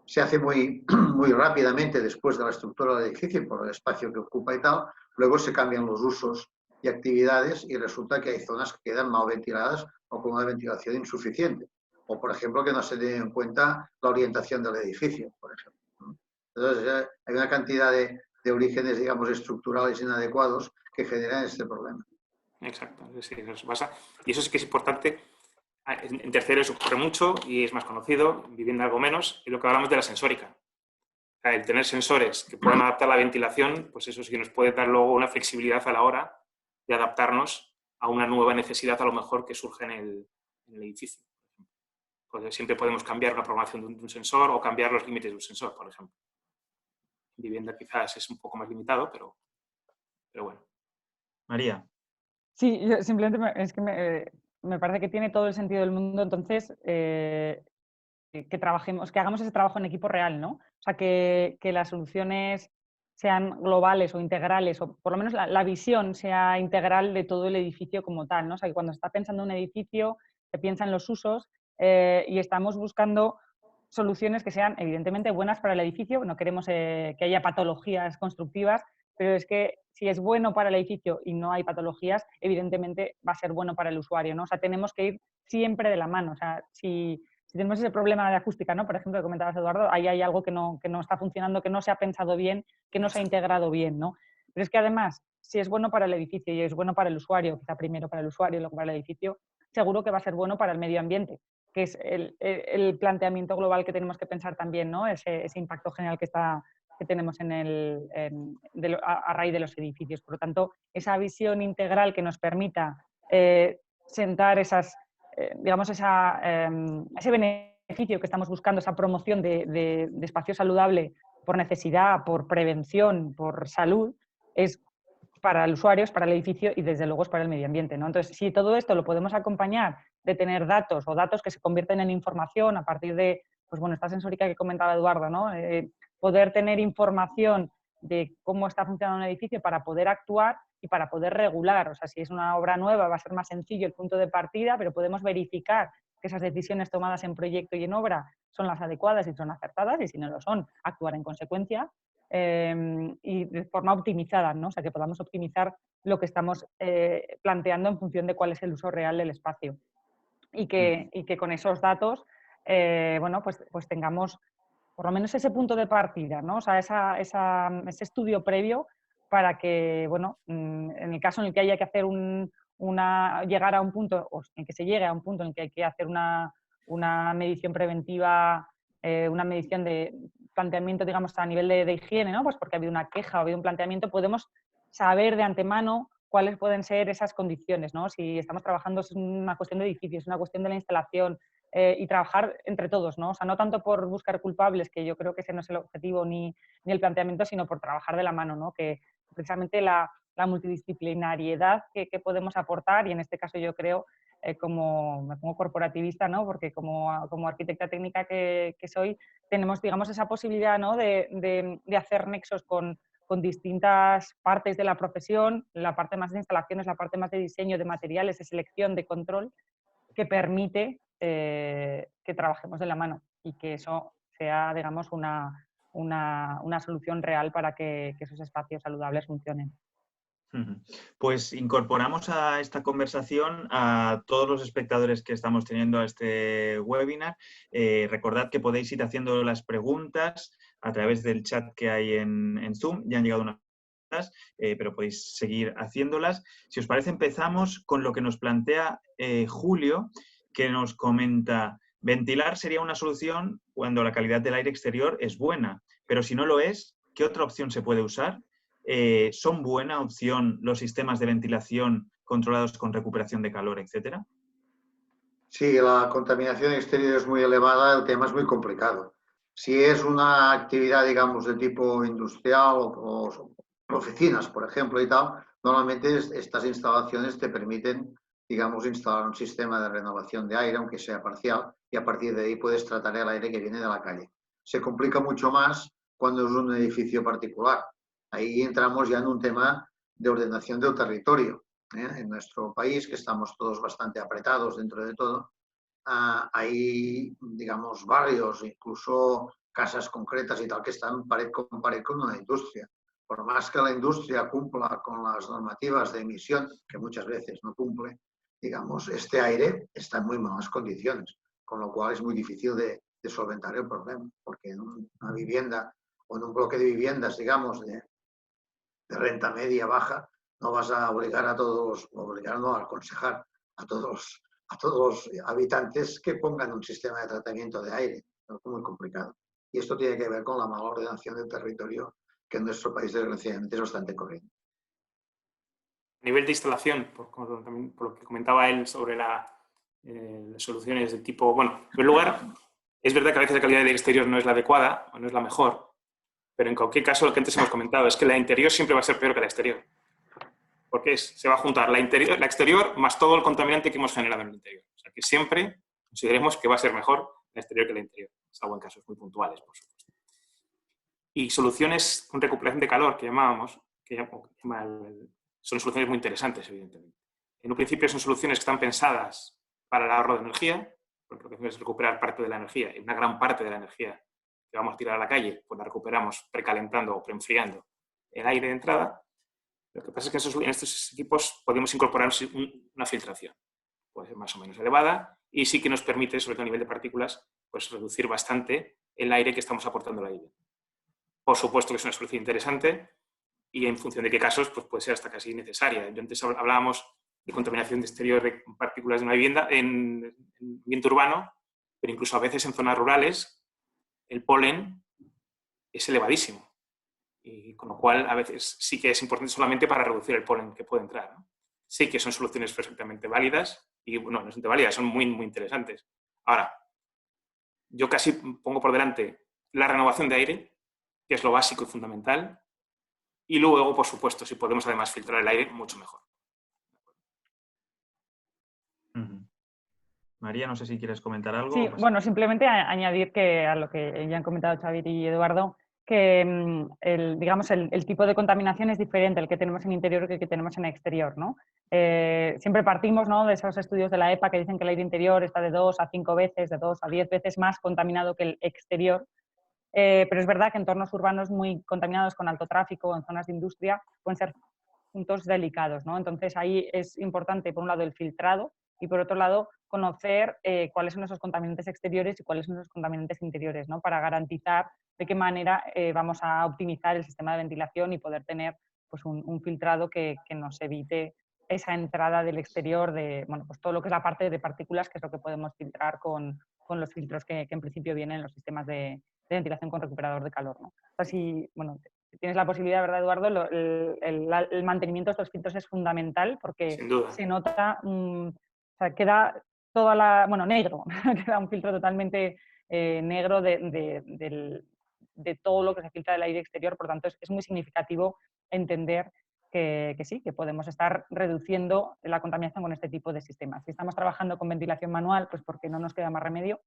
se hace muy rápidamente después de la estructura del edificio por el espacio que ocupa y tal, luego se cambian los usos y actividades y resulta que hay zonas que quedan mal ventiladas o con una ventilación insuficiente. O, por ejemplo, que no se tiene en cuenta la orientación del edificio, por ejemplo. Entonces, hay una cantidad de orígenes, digamos, estructurales inadecuados que generan este problema. Exacto, sí, eso pasa. Y eso sí que es importante. En terceros ocurre mucho y es más conocido, en vivienda algo menos, y lo que hablamos de la sensórica. O sea, el tener sensores que puedan adaptar la ventilación, pues eso sí nos puede dar luego una flexibilidad a la hora de adaptarnos a una nueva necesidad a lo mejor que surge en el edificio. Pues siempre podemos cambiar una programación de un sensor o cambiar los límites de un sensor, por ejemplo. En vivienda quizás es un poco más limitado, pero bueno. María. Sí, yo simplemente es que me parece que tiene todo el sentido del mundo, entonces, que trabajemos, que hagamos ese trabajo en equipo real, ¿no? O sea, que las soluciones sean globales o integrales, o por lo menos la visión sea integral de todo el edificio como tal, ¿no? O sea, que cuando se está pensando en un edificio, se piensa en los usos y estamos buscando soluciones que sean evidentemente buenas para el edificio, no queremos que haya patologías constructivas, pero es que si es bueno para el edificio y no hay patologías, evidentemente va a ser bueno para el usuario, ¿no? O sea, tenemos que ir siempre de la mano. O sea, si tenemos ese problema de acústica, ¿no? Por ejemplo, que comentabas, Eduardo, ahí hay algo que no está funcionando, que no se ha pensado bien, que no se ha integrado bien, ¿no? Pero es que además, si es bueno para el edificio y es bueno para el usuario, quizá primero para el usuario y luego para el edificio, seguro que va a ser bueno para el medio ambiente, que es el planteamiento global que tenemos que pensar también, ¿no? Ese impacto general que tenemos a raíz de los edificios. Por lo tanto, esa visión integral que nos permita sentar digamos, ese beneficio que estamos buscando, esa promoción de espacio saludable por necesidad, por prevención, por salud, es para el usuario, es para el edificio y desde luego es para el medio ambiente, ¿no? Entonces, si todo esto lo podemos acompañar de tener datos o datos que se convierten en información a partir de, pues bueno, esta sensórica que comentaba Eduardo, ¿no? Poder tener información de cómo está funcionando un edificio para poder actuar y para poder regular. O sea, si es una obra nueva va a ser más sencillo el punto de partida, pero podemos verificar que esas decisiones tomadas en proyecto y en obra son las adecuadas y son acertadas, y si no lo son, actuar en consecuencia y de forma optimizada, ¿no? O sea, que podamos optimizar lo que estamos planteando en función de cuál es el uso real del espacio. Y que con esos datos, bueno, pues tengamos por lo menos ese punto de partida, ¿no? O sea, ese estudio previo para que, bueno, en el caso en el que haya que hacer llegar a un punto, o en que se llegue a un punto en el que hay que hacer una medición preventiva, una medición de planteamiento, digamos, a nivel de higiene, ¿no? Pues porque ha habido una queja o ha habido un planteamiento, podemos saber de antemano cuáles pueden ser esas condiciones, ¿no? Si estamos trabajando es una cuestión de edificios, es una cuestión de la instalación, y trabajar entre todos, ¿no? O sea, no tanto por buscar culpables, que yo creo que ese no es el objetivo ni el planteamiento, sino por trabajar de la mano, ¿no? Que precisamente la multidisciplinariedad que podemos aportar, y en este caso yo creo, me pongo corporativista, ¿no? Porque como arquitecta técnica que soy, tenemos, digamos, esa posibilidad, ¿no? de hacer nexos con distintas partes de la profesión, la parte más de instalaciones, la parte más de diseño, de materiales, de selección, de control, que permite que trabajemos de la mano y que eso sea, digamos, una solución real para que esos espacios saludables funcionen. Pues incorporamos a esta conversación a todos los espectadores que estamos teniendo a este webinar. Recordad que podéis ir haciendo las preguntas a través del chat que hay en Zoom. Ya han llegado unas preguntas, pero podéis seguir haciéndolas. Si os parece, empezamos con lo que nos plantea Julio, que nos comenta: ventilar sería una solución cuando la calidad del aire exterior es buena, pero si no lo es, ¿qué otra opción se puede usar? ¿Son buena opción los sistemas de ventilación controlados con recuperación de calor, etcétera? Sí, la contaminación exterior es muy elevada, el tema es muy complicado. Si es una actividad, digamos, de tipo industrial o oficinas, por ejemplo, y tal, normalmente estas instalaciones te permiten, digamos, instalar un sistema de renovación de aire, aunque sea parcial, y a partir de ahí puedes tratar el aire que viene de la calle. Se complica mucho más cuando es un edificio particular. Ahí entramos ya en un tema de ordenación del territorio. En nuestro país, que estamos todos bastante apretados dentro de todo, hay, digamos, barrios, incluso casas concretas y tal, que están pared con una industria. Por más que la industria cumpla con las normativas de emisión, que muchas veces no cumple, digamos, este aire está en muy malas condiciones, con lo cual es muy difícil de solventar el problema, porque en una vivienda o en un bloque de viviendas, digamos, de renta media baja, no vas a obligar a todos, obligar no, a aconsejar a todos los habitantes que pongan un sistema de tratamiento de aire. Es muy complicado. Y esto tiene que ver con la mala ordenación del territorio que en nuestro país desgraciadamente es bastante corriente. A nivel de instalación, por lo que comentaba él sobre las soluciones de tipo... Bueno, en primer lugar, es verdad que a veces la calidad del exterior no es la adecuada o no es la mejor, pero en cualquier caso, lo que antes hemos comentado es que la interior siempre va a ser peor que la exterior. Porque se va a juntar la exterior más todo el contaminante que hemos generado en el interior. O sea, que siempre consideremos que va a ser mejor la exterior que la interior, salvo en casos muy puntuales, por supuesto. Y soluciones con recuperación de calor, que llamábamos, son soluciones muy interesantes, evidentemente. En un principio son soluciones que están pensadas para el ahorro de energía, porque lo que hacemos es recuperar parte de la energía, y una gran parte de la energía que vamos a tirar a la calle, pues la recuperamos precalentando o preenfriando el aire de entrada. Lo que pasa es que en estos equipos podemos incorporar una filtración, puede ser más o menos elevada, y sí que nos permite, sobre todo a nivel de partículas, pues reducir bastante el aire que estamos aportando a la vivienda. Por supuesto que es una solución interesante y en función de qué casos pues puede ser hasta casi necesaria. Yo antes hablábamos de contaminación de exterior de partículas de una vivienda en ambiente urbano, pero incluso a veces en zonas rurales el polen es elevadísimo. Y con lo cual, a veces sí que es importante solamente para reducir el polen que puede entrar, ¿no? Sí que son soluciones perfectamente válidas y, bueno, no son válidas, son muy, muy interesantes. Ahora, yo casi pongo por delante la renovación de aire, que es lo básico y fundamental, y luego, por supuesto, si podemos además filtrar el aire, mucho mejor. María, no sé si quieres comentar algo. Sí, bueno, simplemente añadir que a lo que ya han comentado Xavier y Eduardo, que digamos, el tipo de contaminación es diferente el que tenemos en interior que el que tenemos en exterior, ¿no? Siempre partimos, ¿no?, de esos estudios de la EPA que dicen que el aire interior está de 2 a 5 veces, de 2 a 10 veces más contaminado que el exterior, pero es verdad que entornos urbanos muy contaminados con alto tráfico, en zonas de industria, pueden ser puntos delicados, ¿no? Entonces ahí es importante, por un lado, el filtrado y por otro lado, conocer cuáles son esos contaminantes exteriores y cuáles son esos contaminantes interiores, ¿no?, para garantizar de qué manera vamos a optimizar el sistema de ventilación y poder tener pues, un filtrado que nos evite esa entrada del exterior de, bueno, pues todo lo que es la parte de partículas, que es lo que podemos filtrar con los filtros que en principio vienen en los sistemas de ventilación con recuperador de calor, ¿no? O sea, si, bueno, tienes la posibilidad, ¿verdad, Eduardo? El mantenimiento de estos filtros es fundamental porque Sin duda. se nota, o sea, queda bueno, negro, queda un filtro totalmente negro de todo lo que se filtra del aire exterior, por tanto es muy significativo entender que sí, que podemos estar reduciendo la contaminación con este tipo de sistemas. Si estamos trabajando con ventilación manual, pues porque no nos queda más remedio,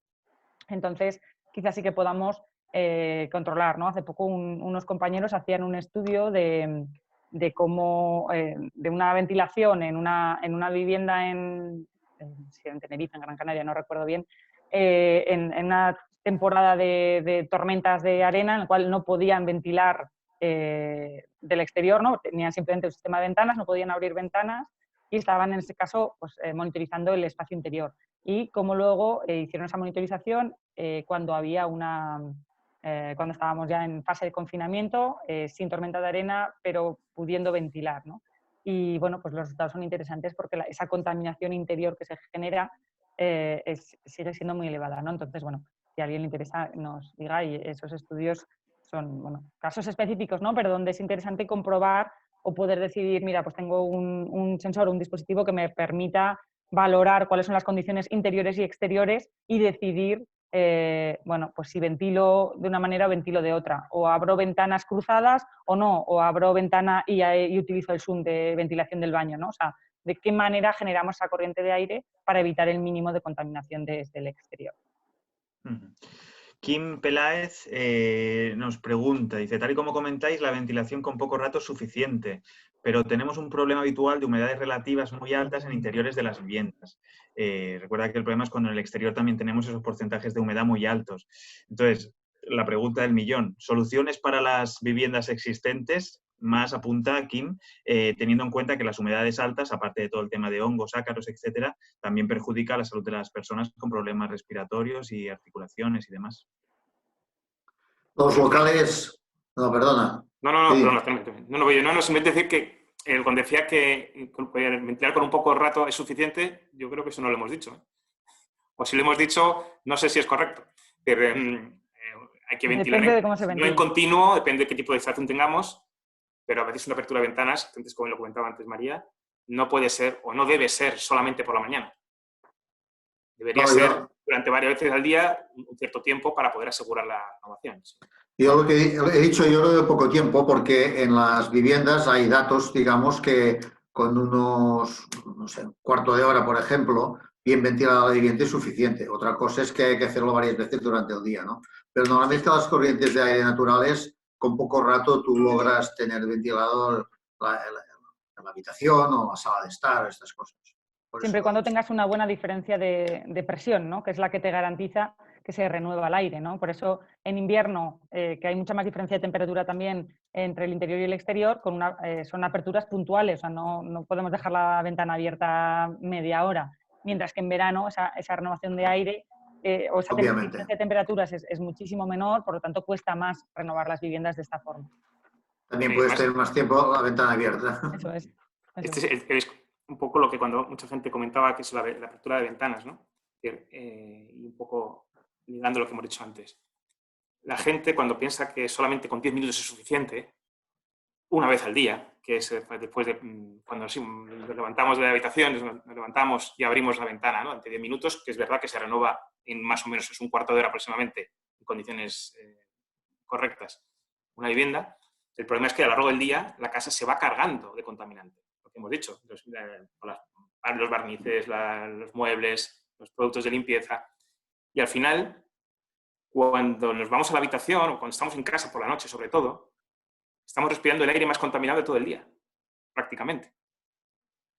entonces quizás sí que podamos controlar, ¿no? Hace poco unos compañeros hacían un estudio de cómo, de una ventilación en una vivienda en Tenerife, en Gran Canaria, no recuerdo bien, en una temporada de tormentas de arena en la cual no podían ventilar del exterior, ¿no? Tenían simplemente un sistema de ventanas, no podían abrir ventanas y estaban en este caso pues, monitorizando el espacio interior. Y como luego hicieron esa monitorización cuando había cuando estábamos ya en fase de confinamiento, sin tormenta de arena, pero pudiendo ventilar, ¿no? Y bueno, pues los resultados son interesantes porque esa contaminación interior que se genera sigue siendo muy elevada, ¿no? Entonces, bueno, si a alguien le interesa, nos diga, y esos estudios son, bueno, casos específicos, ¿no? Pero donde es interesante comprobar o poder decidir, mira, pues tengo un sensor, un dispositivo que me permita valorar cuáles son las condiciones interiores y exteriores y decidir, bueno, pues si ventilo de una manera o ventilo de otra, o abro ventanas cruzadas o no, o abro ventana y utilizo el zoom de ventilación del baño, ¿no? O sea, de qué manera generamos esa corriente de aire para evitar el mínimo de contaminación desde el exterior. Kim Peláez nos pregunta, dice, tal y como comentáis, la ventilación con poco rato es suficiente, pero tenemos un problema habitual de humedades relativas muy altas en interiores de las viviendas. Recuerda que el problema es cuando en el exterior también tenemos esos porcentajes de humedad muy altos. Entonces, la pregunta del millón, ¿soluciones para las viviendas existentes? Más apunta Kim, teniendo en cuenta que las humedades altas, aparte de todo el tema de hongos, ácaros, etcétera, también perjudica la salud de las personas con problemas respiratorios y articulaciones y demás. Los locales... No, perdona. No, Sí. perdona, simplemente decir que cuando decía que ventilar con un poco de rato es suficiente, yo creo que eso no lo hemos dicho. O si lo hemos dicho, no sé si es correcto. Pero hay que ventilar Depende de cómo se ventila. no en continuo, depende de qué tipo de instalación tengamos, pero a veces una apertura de ventanas, entonces, como lo comentaba antes María, no puede ser o no debe ser solamente por la mañana. Debería ser durante varias veces al día un cierto tiempo para poder asegurar la renovación. Sí. Yo lo que he dicho, yo lo de poco tiempo, porque en las viviendas hay datos, digamos, que con unos, no sé, un cuarto de hora, por ejemplo, bien ventilada la vivienda es suficiente. Otra cosa es que hay que hacerlo varias veces durante el día, ¿no? Pero normalmente las corrientes de aire naturales, con poco rato tú logras tener ventilado la habitación o la sala de estar, estas cosas. Siempre y cuando tengas una buena diferencia de presión, ¿no? Que es la que te garantiza que se renueva el aire, ¿no? Por eso en invierno, que hay mucha más diferencia de temperatura también entre el interior y el exterior, son aperturas puntuales, o sea, no podemos dejar la ventana abierta media hora, mientras que en verano esa renovación de aire o esa diferencia de temperaturas es muchísimo menor, por lo tanto cuesta más renovar las viviendas de esta forma. También puedes tener más tiempo la ventana abierta. Eso es. Es un poco lo que cuando mucha gente comentaba, que es la apertura de ventanas, ¿no? Y un poco ligando lo que hemos dicho antes. La gente, cuando piensa que solamente con 10 minutos es suficiente, una vez al día, que es después de cuando nos levantamos de la habitación, nos levantamos y abrimos la ventana, ¿no? Ante 10 minutos, que es verdad que se renueva en más o menos es un cuarto de hora aproximadamente, en condiciones correctas, una vivienda. El problema es que a lo largo del día la casa se va cargando de contaminante, lo que hemos dicho, los barnices, los muebles, los productos de limpieza. Y al final, cuando nos vamos a la habitación o cuando estamos en casa por la noche, sobre todo, estamos respirando el aire más contaminado de todo el día, prácticamente.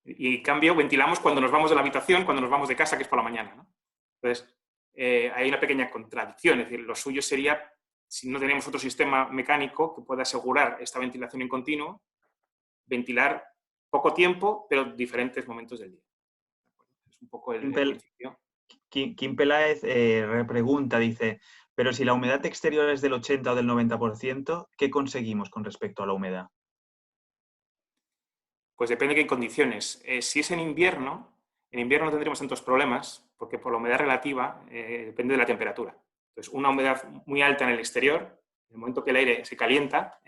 Y en cambio, ventilamos cuando nos vamos de la habitación, cuando nos vamos de casa, que es por la mañana, ¿no? Entonces, hay una pequeña contradicción. Es decir, lo suyo sería, si no tenemos otro sistema mecánico que pueda asegurar esta ventilación en continuo, ventilar poco tiempo, pero diferentes momentos del día. Es un poco el principio. Kim Peláez repregunta, dice, pero si la humedad exterior es del 80 o del 90%, ¿qué conseguimos con respecto a la humedad? Pues depende de qué condiciones. Si es en invierno no tendremos tantos problemas, porque por la humedad relativa depende de la temperatura. Entonces, una humedad muy alta en el exterior, en el momento que el aire se calienta,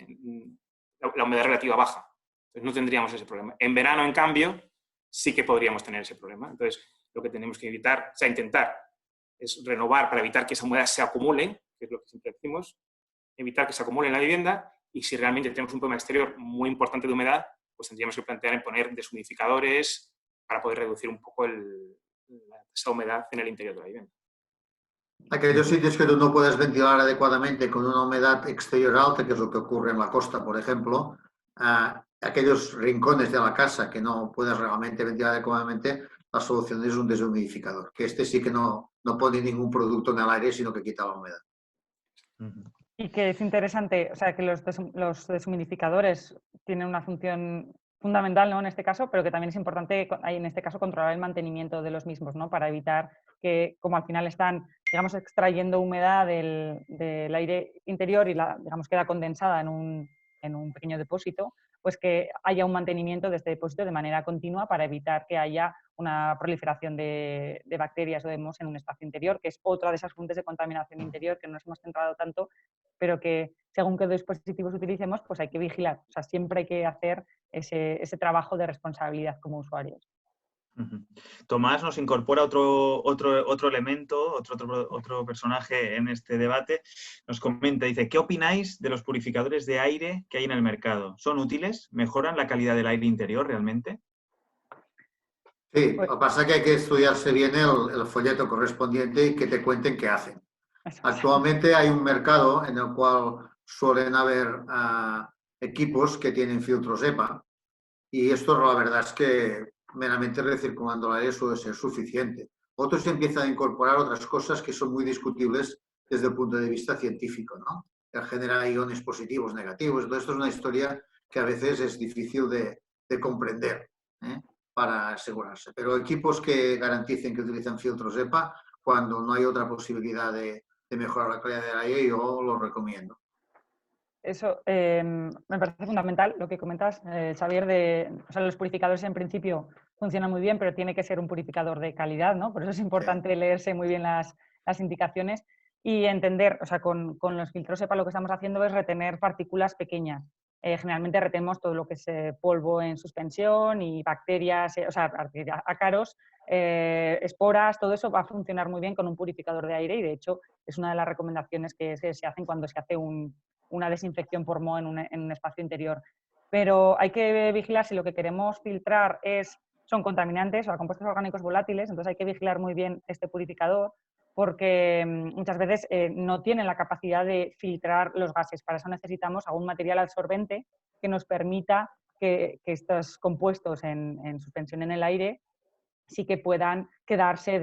la humedad relativa baja. Entonces, no tendríamos ese problema. En verano, en cambio, sí que podríamos tener ese problema. Entonces, lo que tenemos que evitar, o sea, intentar, es renovar para evitar que esa humedad se acumule, que es lo que siempre decimos, evitar que se acumule en la vivienda, y si realmente tenemos un problema exterior muy importante de humedad, pues tendríamos que plantear en poner deshumidificadores para poder reducir un poco esa humedad en el interior de la vivienda. Aquellos sitios que tú no puedes ventilar adecuadamente con una humedad exterior alta, que es lo que ocurre en la costa, por ejemplo, aquellos rincones de la casa que no puedes realmente ventilar adecuadamente, la solución es un deshumidificador, que sí que no pone ningún producto en el aire, sino que quita la humedad. Y que es interesante, o sea, que los deshumidificadores tienen una función fundamental, ¿no? En este caso, pero que también es importante, en este caso, controlar el mantenimiento de los mismos, ¿no? Para evitar que, como al final están, digamos, extrayendo humedad del aire interior y digamos, queda condensada en un pequeño depósito, pues que haya un mantenimiento de este depósito de manera continua para evitar que haya una proliferación de bacterias o de mohos en un espacio interior, que es otra de esas fuentes de contaminación interior que no nos hemos centrado tanto, pero que según qué dispositivos utilicemos, pues hay que vigilar. O sea, siempre hay que hacer ese trabajo de responsabilidad como usuarios. Tomás nos incorpora otro elemento, otro personaje en este debate. Nos comenta, dice, ¿qué opináis de los purificadores de aire que hay en el mercado? ¿Son útiles? ¿Mejoran la calidad del aire interior realmente? Sí, lo que pasa es que hay que estudiarse bien el folleto correspondiente y que te cuenten qué hacen. Actualmente hay un mercado en el cual suelen haber equipos que tienen filtros EPA y esto la verdad es que meramente recirculando el aire suele ser suficiente. Otros empiezan a incorporar otras cosas que son muy discutibles desde el punto de vista científico, ¿no? Que genera iones positivos, negativos. Entonces, esto es una historia que a veces es difícil de comprender, ¿eh? Para asegurarse. Pero equipos que garanticen que utilizan filtros EPA, cuando no hay otra posibilidad de mejorar la calidad del aire, yo lo recomiendo. Eso me parece fundamental lo que comentas, Xavier, o sea, los purificadores en principio funcionan muy bien, pero tiene que ser un purificador de calidad, ¿no? Por eso es importante leerse muy bien las indicaciones y entender, o sea, con los filtros EPA lo que estamos haciendo es retener partículas pequeñas. Generalmente retenemos todo lo que es polvo en suspensión y bacterias, o sea, ácaros, esporas, todo eso va a funcionar muy bien con un purificador de aire y de hecho es una de las recomendaciones que se hacen cuando se hace una desinfección por moho en un espacio interior. Pero hay que vigilar si lo que queremos filtrar son contaminantes o compuestos orgánicos volátiles, entonces hay que vigilar muy bien este purificador porque muchas veces no tienen la capacidad de filtrar los gases. Para eso necesitamos algún material absorbente que nos permita que estos compuestos en suspensión en el aire sí que puedan quedarse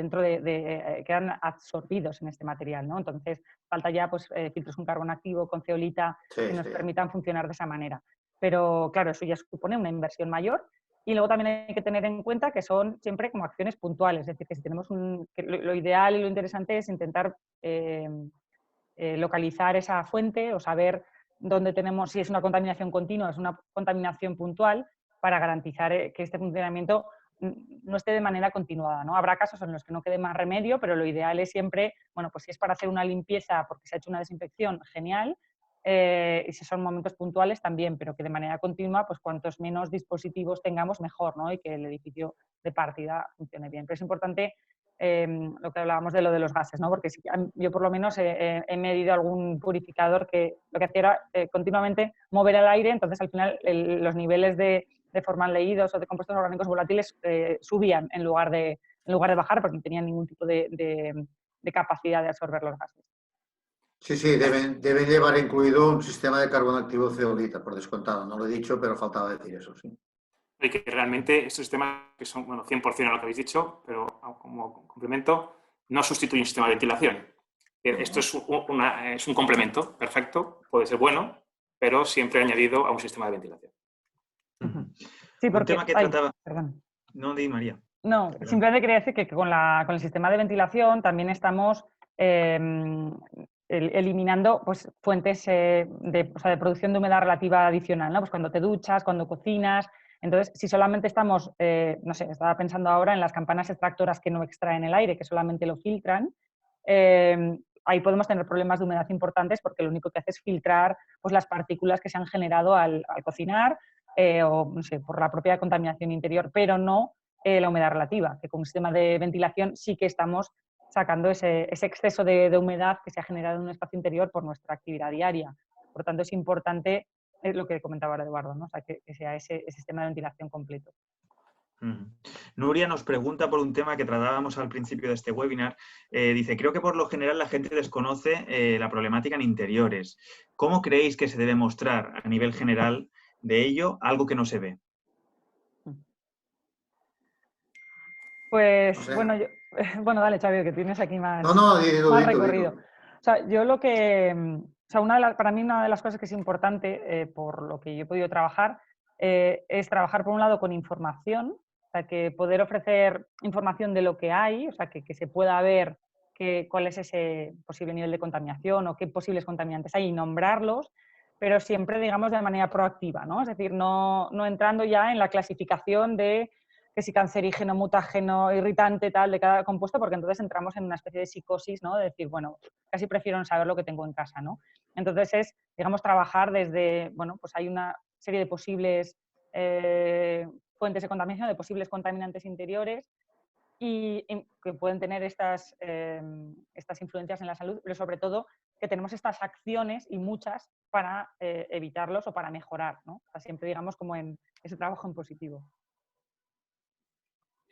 quedan absorbidos en este material, ¿no? Entonces, falta ya pues, filtros con carbono activo, con zeolita, que nos permitan funcionar de esa manera. Pero, claro, eso ya supone una inversión mayor. Y luego también hay que tener en cuenta que son siempre como acciones puntuales. Es decir, que si tenemos lo ideal y lo interesante es intentar localizar esa fuente o saber dónde tenemos, si es una contaminación continua, es una contaminación puntual, para garantizar que este funcionamiento no esté de manera continuada, ¿no? Habrá casos en los que no quede más remedio, pero lo ideal es siempre, bueno, pues si es para hacer una limpieza porque se ha hecho una desinfección, genial, y si son momentos puntuales también, pero que de manera continua, pues cuantos menos dispositivos tengamos, mejor, ¿no? Y que el edificio de partida funcione bien. Pero es importante lo que hablábamos de lo de los gases, ¿no? Porque yo por lo menos he medido algún purificador que lo que hacía era continuamente mover el aire, entonces al final los niveles de formaldehídos o de compuestos orgánicos volátiles subían en lugar de bajar porque no tenían ningún tipo de capacidad de absorber los gases. Sí, sí, deben llevar incluido un sistema de carbono activo zeolita, por descontado. No lo he dicho, pero faltaba decir eso, sí. Y que realmente estos sistemas, que son, bueno, 100% a lo que habéis dicho, pero como complemento, no sustituye un sistema de ventilación. Esto es un complemento perfecto, puede ser bueno, pero siempre añadido a un sistema de ventilación. Sí, porque, un tema que trataba... Perdón. No, di María. No, simplemente quería decir que con el sistema de ventilación también estamos eliminando pues, fuentes de producción de humedad relativa adicional, ¿no? Pues cuando te duchas, cuando cocinas. Entonces, si solamente estamos, no sé, estaba pensando ahora en las campanas extractoras que no extraen el aire, que solamente lo filtran, ahí podemos tener problemas de humedad importantes porque lo único que hace es filtrar pues, las partículas que se han generado al cocinar o, no sé, por la propia contaminación interior, pero no la humedad relativa, que con un sistema de ventilación sí que estamos sacando ese exceso de humedad que se ha generado en un espacio interior por nuestra actividad diaria. Por lo tanto, es importante lo que comentaba ahora Eduardo, ¿no? O sea, que sea ese sistema de ventilación completo. Nuria nos pregunta por un tema que tratábamos al principio de este webinar. Dice, creo que por lo general la gente desconoce la problemática en interiores. ¿Cómo creéis que se debe mostrar a nivel general de ello algo que no se ve? Pues, bueno, bueno, dale, Xavier, que tienes aquí más, No, más recorrido. O sea, yo lo que sea, para mí una de las cosas que es importante, por lo que yo he podido trabajar, es trabajar por un lado con información, o sea, que poder ofrecer información de lo que hay, o sea, que se pueda ver cuál es ese posible nivel de contaminación o qué posibles contaminantes hay y nombrarlos, pero siempre, digamos, de manera proactiva, ¿no? Es decir, no entrando ya en la clasificación de que si cancerígeno, mutageno, irritante, tal, de cada compuesto, porque entonces entramos en una especie de psicosis, ¿no? De decir, bueno, casi prefiero no saber lo que tengo en casa, ¿no? Entonces es, digamos, trabajar desde, bueno, pues hay una serie de posibles fuentes de contaminación, de posibles contaminantes interiores y que pueden tener estas influencias en la salud, pero sobre todo que tenemos estas acciones y muchas para evitarlos o para mejorar, ¿no? O sea, siempre, digamos, como en ese trabajo en positivo.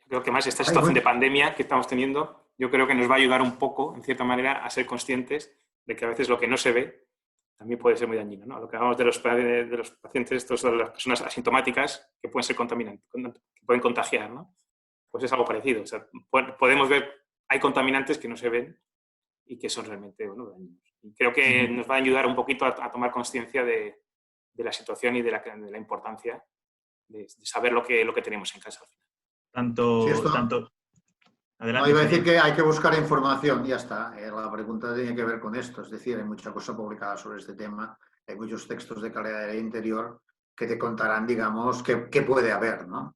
Creo que más esta situación de pandemia que estamos teniendo, yo creo que nos va a ayudar un poco, en cierta manera, a ser conscientes de que a veces lo que no se ve también puede ser muy dañino, ¿no? Lo que hablamos de los pacientes, estos, de las personas asintomáticas que pueden ser contaminantes, que pueden contagiar, ¿no? Pues es algo parecido. O sea, podemos ver, hay contaminantes que no se ven y que son realmente, bueno, dañinos. Y creo que nos va a ayudar un poquito a tomar conciencia de la situación y de la importancia de saber lo que tenemos en casa al final. Tanto... Adelante, no, iba a decir señor. que hay que buscar información, ya está. La pregunta tiene que ver con esto, es decir, hay mucha cosa publicada sobre este tema, hay muchos textos de calidad del interior que te contarán, digamos, qué puede haber, ¿no?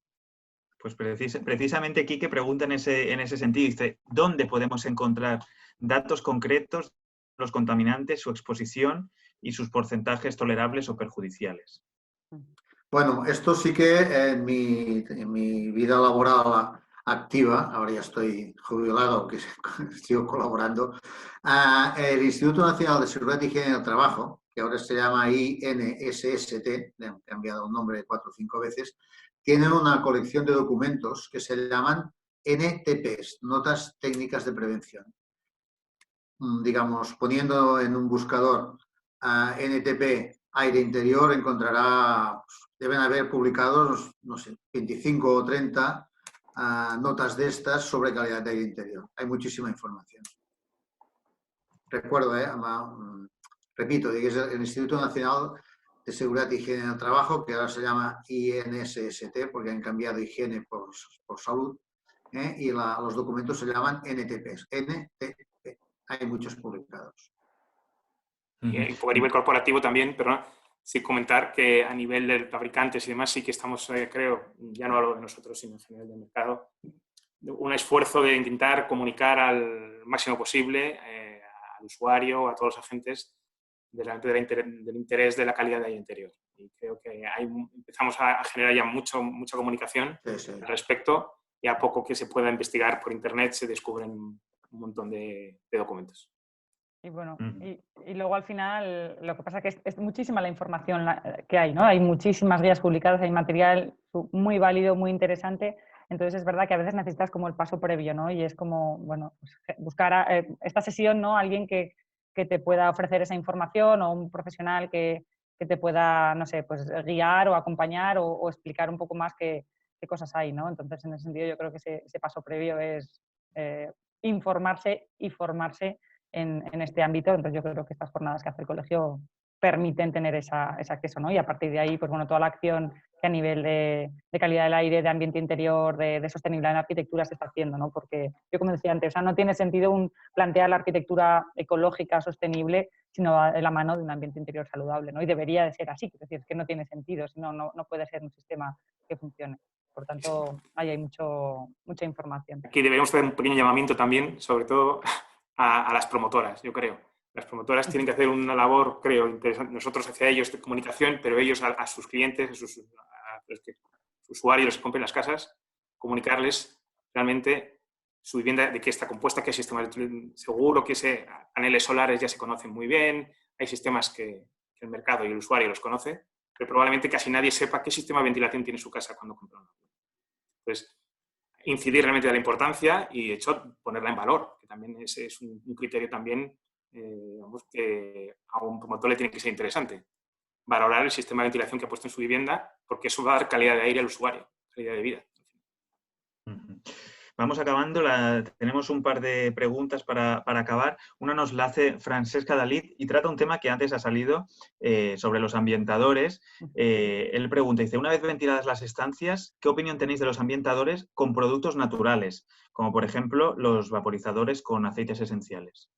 Pues precisamente Quique pregunta en ese sentido, dice, ¿dónde podemos encontrar datos concretos de los contaminantes, su exposición y sus porcentajes tolerables o perjudiciales? Bueno, esto sí que en mi vida laboral activa, ahora ya estoy jubilado, aunque sigo colaborando, el Instituto Nacional de Seguridad y Higiene en el Trabajo, que ahora se llama INSST, le han cambiado el nombre 4 o 5 veces, tienen una colección de documentos que se llaman NTPs, Notas Técnicas de Prevención. Digamos, poniendo en un buscador NTP aire interior, encontrará, deben haber publicados, no sé, 25 o 30 notas de estas sobre calidad de aire interior. Hay muchísima información. Recuerdo, repito, es el Instituto Nacional de Seguridad y Higiene en el Trabajo, que ahora se llama INSST, porque han cambiado higiene por salud, y los documentos se llaman NTPs. NTP. Hay muchos publicados. Y a nivel corporativo también, pero sí comentar que a nivel de fabricantes y demás sí que estamos, creo, ya no hablo de nosotros, sino en general del mercado, un esfuerzo de intentar comunicar al máximo posible al usuario, a todos los agentes, del interés de la calidad de aire interior. Y creo que empezamos a generar ya mucha comunicación al respecto, y a poco que se pueda investigar por internet se descubren un montón de documentos. Y bueno, y luego al final lo que pasa es que es muchísima la información que hay, ¿no? Hay muchísimas guías publicadas, hay material muy válido, muy interesante. Entonces es verdad que a veces necesitas como el paso previo, ¿no? Y es como, bueno, pues buscar esta sesión, ¿no? Alguien que te pueda ofrecer esa información o un profesional que te pueda, no sé, pues guiar o acompañar o explicar un poco más qué cosas hay, ¿no? Entonces en ese sentido yo creo que ese paso previo es informarse y formarse en este ámbito. Entonces yo creo que estas jornadas que hace el colegio permiten tener ese acceso, ¿no? Y a partir de ahí, pues bueno, toda la acción que a nivel de calidad del aire, de ambiente interior, de sostenibilidad en la arquitectura se está haciendo, ¿no? Porque yo, como decía antes, o sea, no tiene sentido plantear la arquitectura ecológica, sostenible, sino de la mano de un ambiente interior saludable, ¿no? Y debería de ser así, es decir, es que no tiene sentido, si no puede ser un sistema que funcione. Por tanto, ahí hay mucha información. Aquí deberíamos hacer un pequeño llamamiento también, sobre todo a las promotoras, yo creo. Las promotoras tienen que hacer una labor, creo, interesante. Nosotros hacia ellos de comunicación, pero ellos a sus clientes, a sus usuarios, los que compren las casas, comunicarles realmente su vivienda, de qué está compuesta, qué sistema seguro, qué paneles solares ya se conocen muy bien, hay sistemas que el mercado y el usuario los conoce, pero probablemente casi nadie sepa qué sistema de ventilación tiene su casa cuando compra una. Entonces, incidir realmente de la importancia y, de hecho, ponerla en valor, que también es un criterio también, digamos, que a un promotor le tiene que ser interesante. Valorar el sistema de ventilación que ha puesto en su vivienda, porque eso va a dar calidad de aire al usuario, calidad de vida. vamos acabando. Tenemos un par de preguntas para acabar. Una nos la hace Francesca Dalit y trata un tema que antes ha salido sobre los ambientadores. Él pregunta, dice, una vez ventiladas las estancias, ¿qué opinión tenéis de los ambientadores con productos naturales? Como por ejemplo los vaporizadores con aceites esenciales.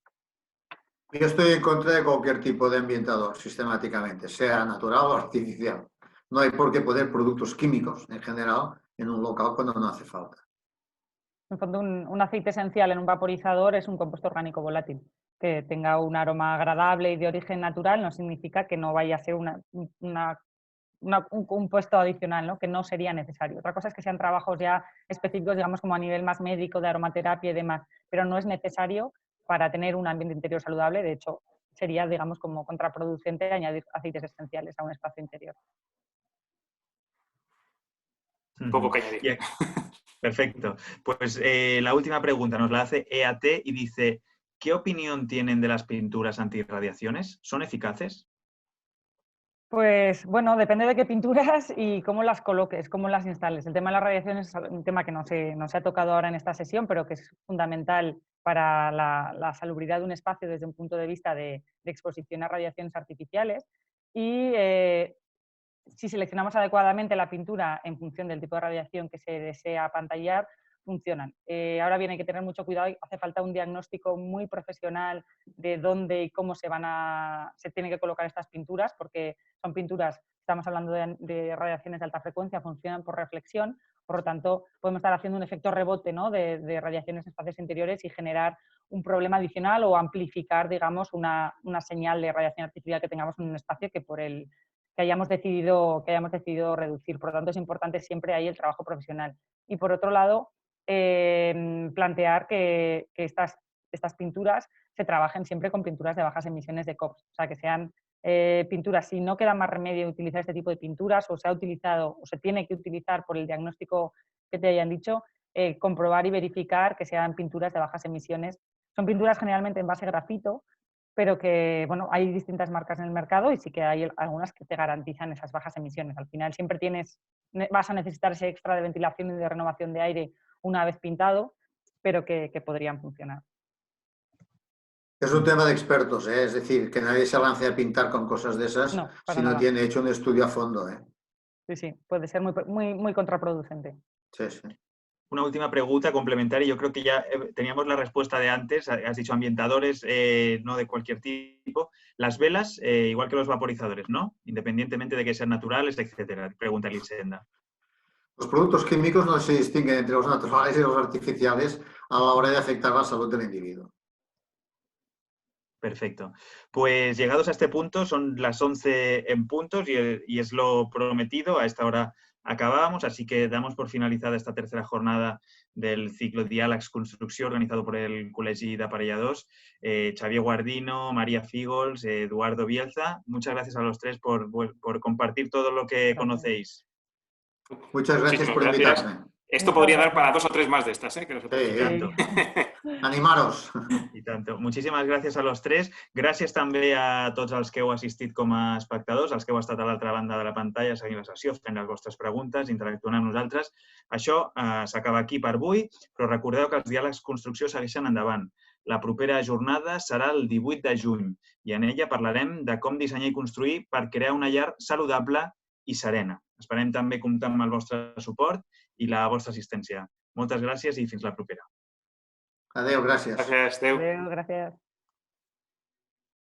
Yo estoy en contra de cualquier tipo de ambientador, sistemáticamente, sea natural o artificial. No hay por qué poner productos químicos, en general, en un local cuando no hace falta. En el fondo, un aceite esencial en un vaporizador es un compuesto orgánico volátil. Que tenga un aroma agradable y de origen natural no significa que no vaya a ser un compuesto adicional, ¿no? Que no sería necesario. Otra cosa es que sean trabajos ya específicos, digamos, como a nivel más médico, de aromaterapia y demás, pero no es necesario para tener un ambiente interior saludable. De hecho, sería, digamos, como contraproducente añadir aceites esenciales a un espacio interior. Poco que añadir. Perfecto. Pues la última pregunta nos la hace EAT y dice, ¿qué opinión tienen de las pinturas antirradiaciones? ¿Son eficaces? Pues bueno, depende de qué pinturas y cómo las coloques, cómo las instales. El tema de las radiaciones es un tema que no se ha tocado ahora en esta sesión, pero que es fundamental para la salubridad de un espacio desde un punto de vista de exposición a radiaciones artificiales. Y si seleccionamos adecuadamente la pintura en función del tipo de radiación que se desea apantallar, funcionan. Ahora bien, hay que tener mucho cuidado y hace falta un diagnóstico muy profesional de dónde y cómo se tienen que colocar estas pinturas, porque son pinturas, estamos hablando de radiaciones de alta frecuencia, funcionan por reflexión, por lo tanto podemos estar haciendo un efecto rebote, ¿no? de radiaciones en espacios interiores y generar un problema adicional o amplificar, digamos, una señal de radiación artificial que tengamos en un espacio que hayamos decidido reducir. Por lo tanto, es importante siempre ahí el trabajo profesional. Y por otro lado, plantear que estas pinturas se trabajen siempre con pinturas de bajas emisiones de COX, o sea, que sean pinturas, si no queda más remedio utilizar este tipo de pinturas o se ha utilizado o se tiene que utilizar por el diagnóstico que te hayan dicho, comprobar y verificar que sean pinturas de bajas emisiones. Son pinturas generalmente en base grafito, pero que, bueno, hay distintas marcas en el mercado y sí que hay algunas que te garantizan esas bajas emisiones. Al final siempre vas a necesitar ese extra de ventilación y de renovación de aire una vez pintado, pero que podrían funcionar. Es un tema de expertos, ¿eh? Es decir, que nadie se lance a pintar con cosas de esas si no tiene hecho un estudio a fondo, ¿eh? Sí, sí, puede ser muy contraproducente. Sí, sí. Una última pregunta complementaria. Yo creo que ya teníamos la respuesta de antes. Has dicho ambientadores, no de cualquier tipo. Las velas, igual que los vaporizadores, ¿no? Independientemente de que sean naturales, etcétera. Pregunta Lisenda. Los productos químicos no se distinguen entre los naturales y los artificiales a la hora de afectar la salud del individuo. Perfecto. Pues llegados a este punto, son las 11 en puntos y es lo prometido. A esta hora acabábamos, así que damos por finalizada esta tercera jornada del ciclo Diàlegs Construcció organizado por el Col·legi d'Aparelladors. Xavier Guardino, María Fígols, Eduardo Bielza. Muchas gracias a los tres por compartir todo lo que conocéis. Muchas gracias por invitarme. Esto podría dar para 2 o 3 más de estas, ¿eh? Que no se puede tanto. Animaros. I tanto. Moltíssimes gràcies a los tres. Gràcies també a tots els que heu assistit com a espectadors, els que heu estat a l'altra banda de la pantalla seguint la sessió, fent les vostres preguntes, interactuant amb nosaltres. Això s'acaba aquí per avui, però recordeu que els diàlegs construcció segueixen endavant. La propera jornada serà el 18 de juny i en ella parlarem de com dissenyar i construir per crear una llar saludable i serena. Esperem també comptar amb el vostre suport i la vostra assistència. Moltes gràcies i fins la propera. Adéu, gràcies. Gràcies, adéu. Adéu, gràcies.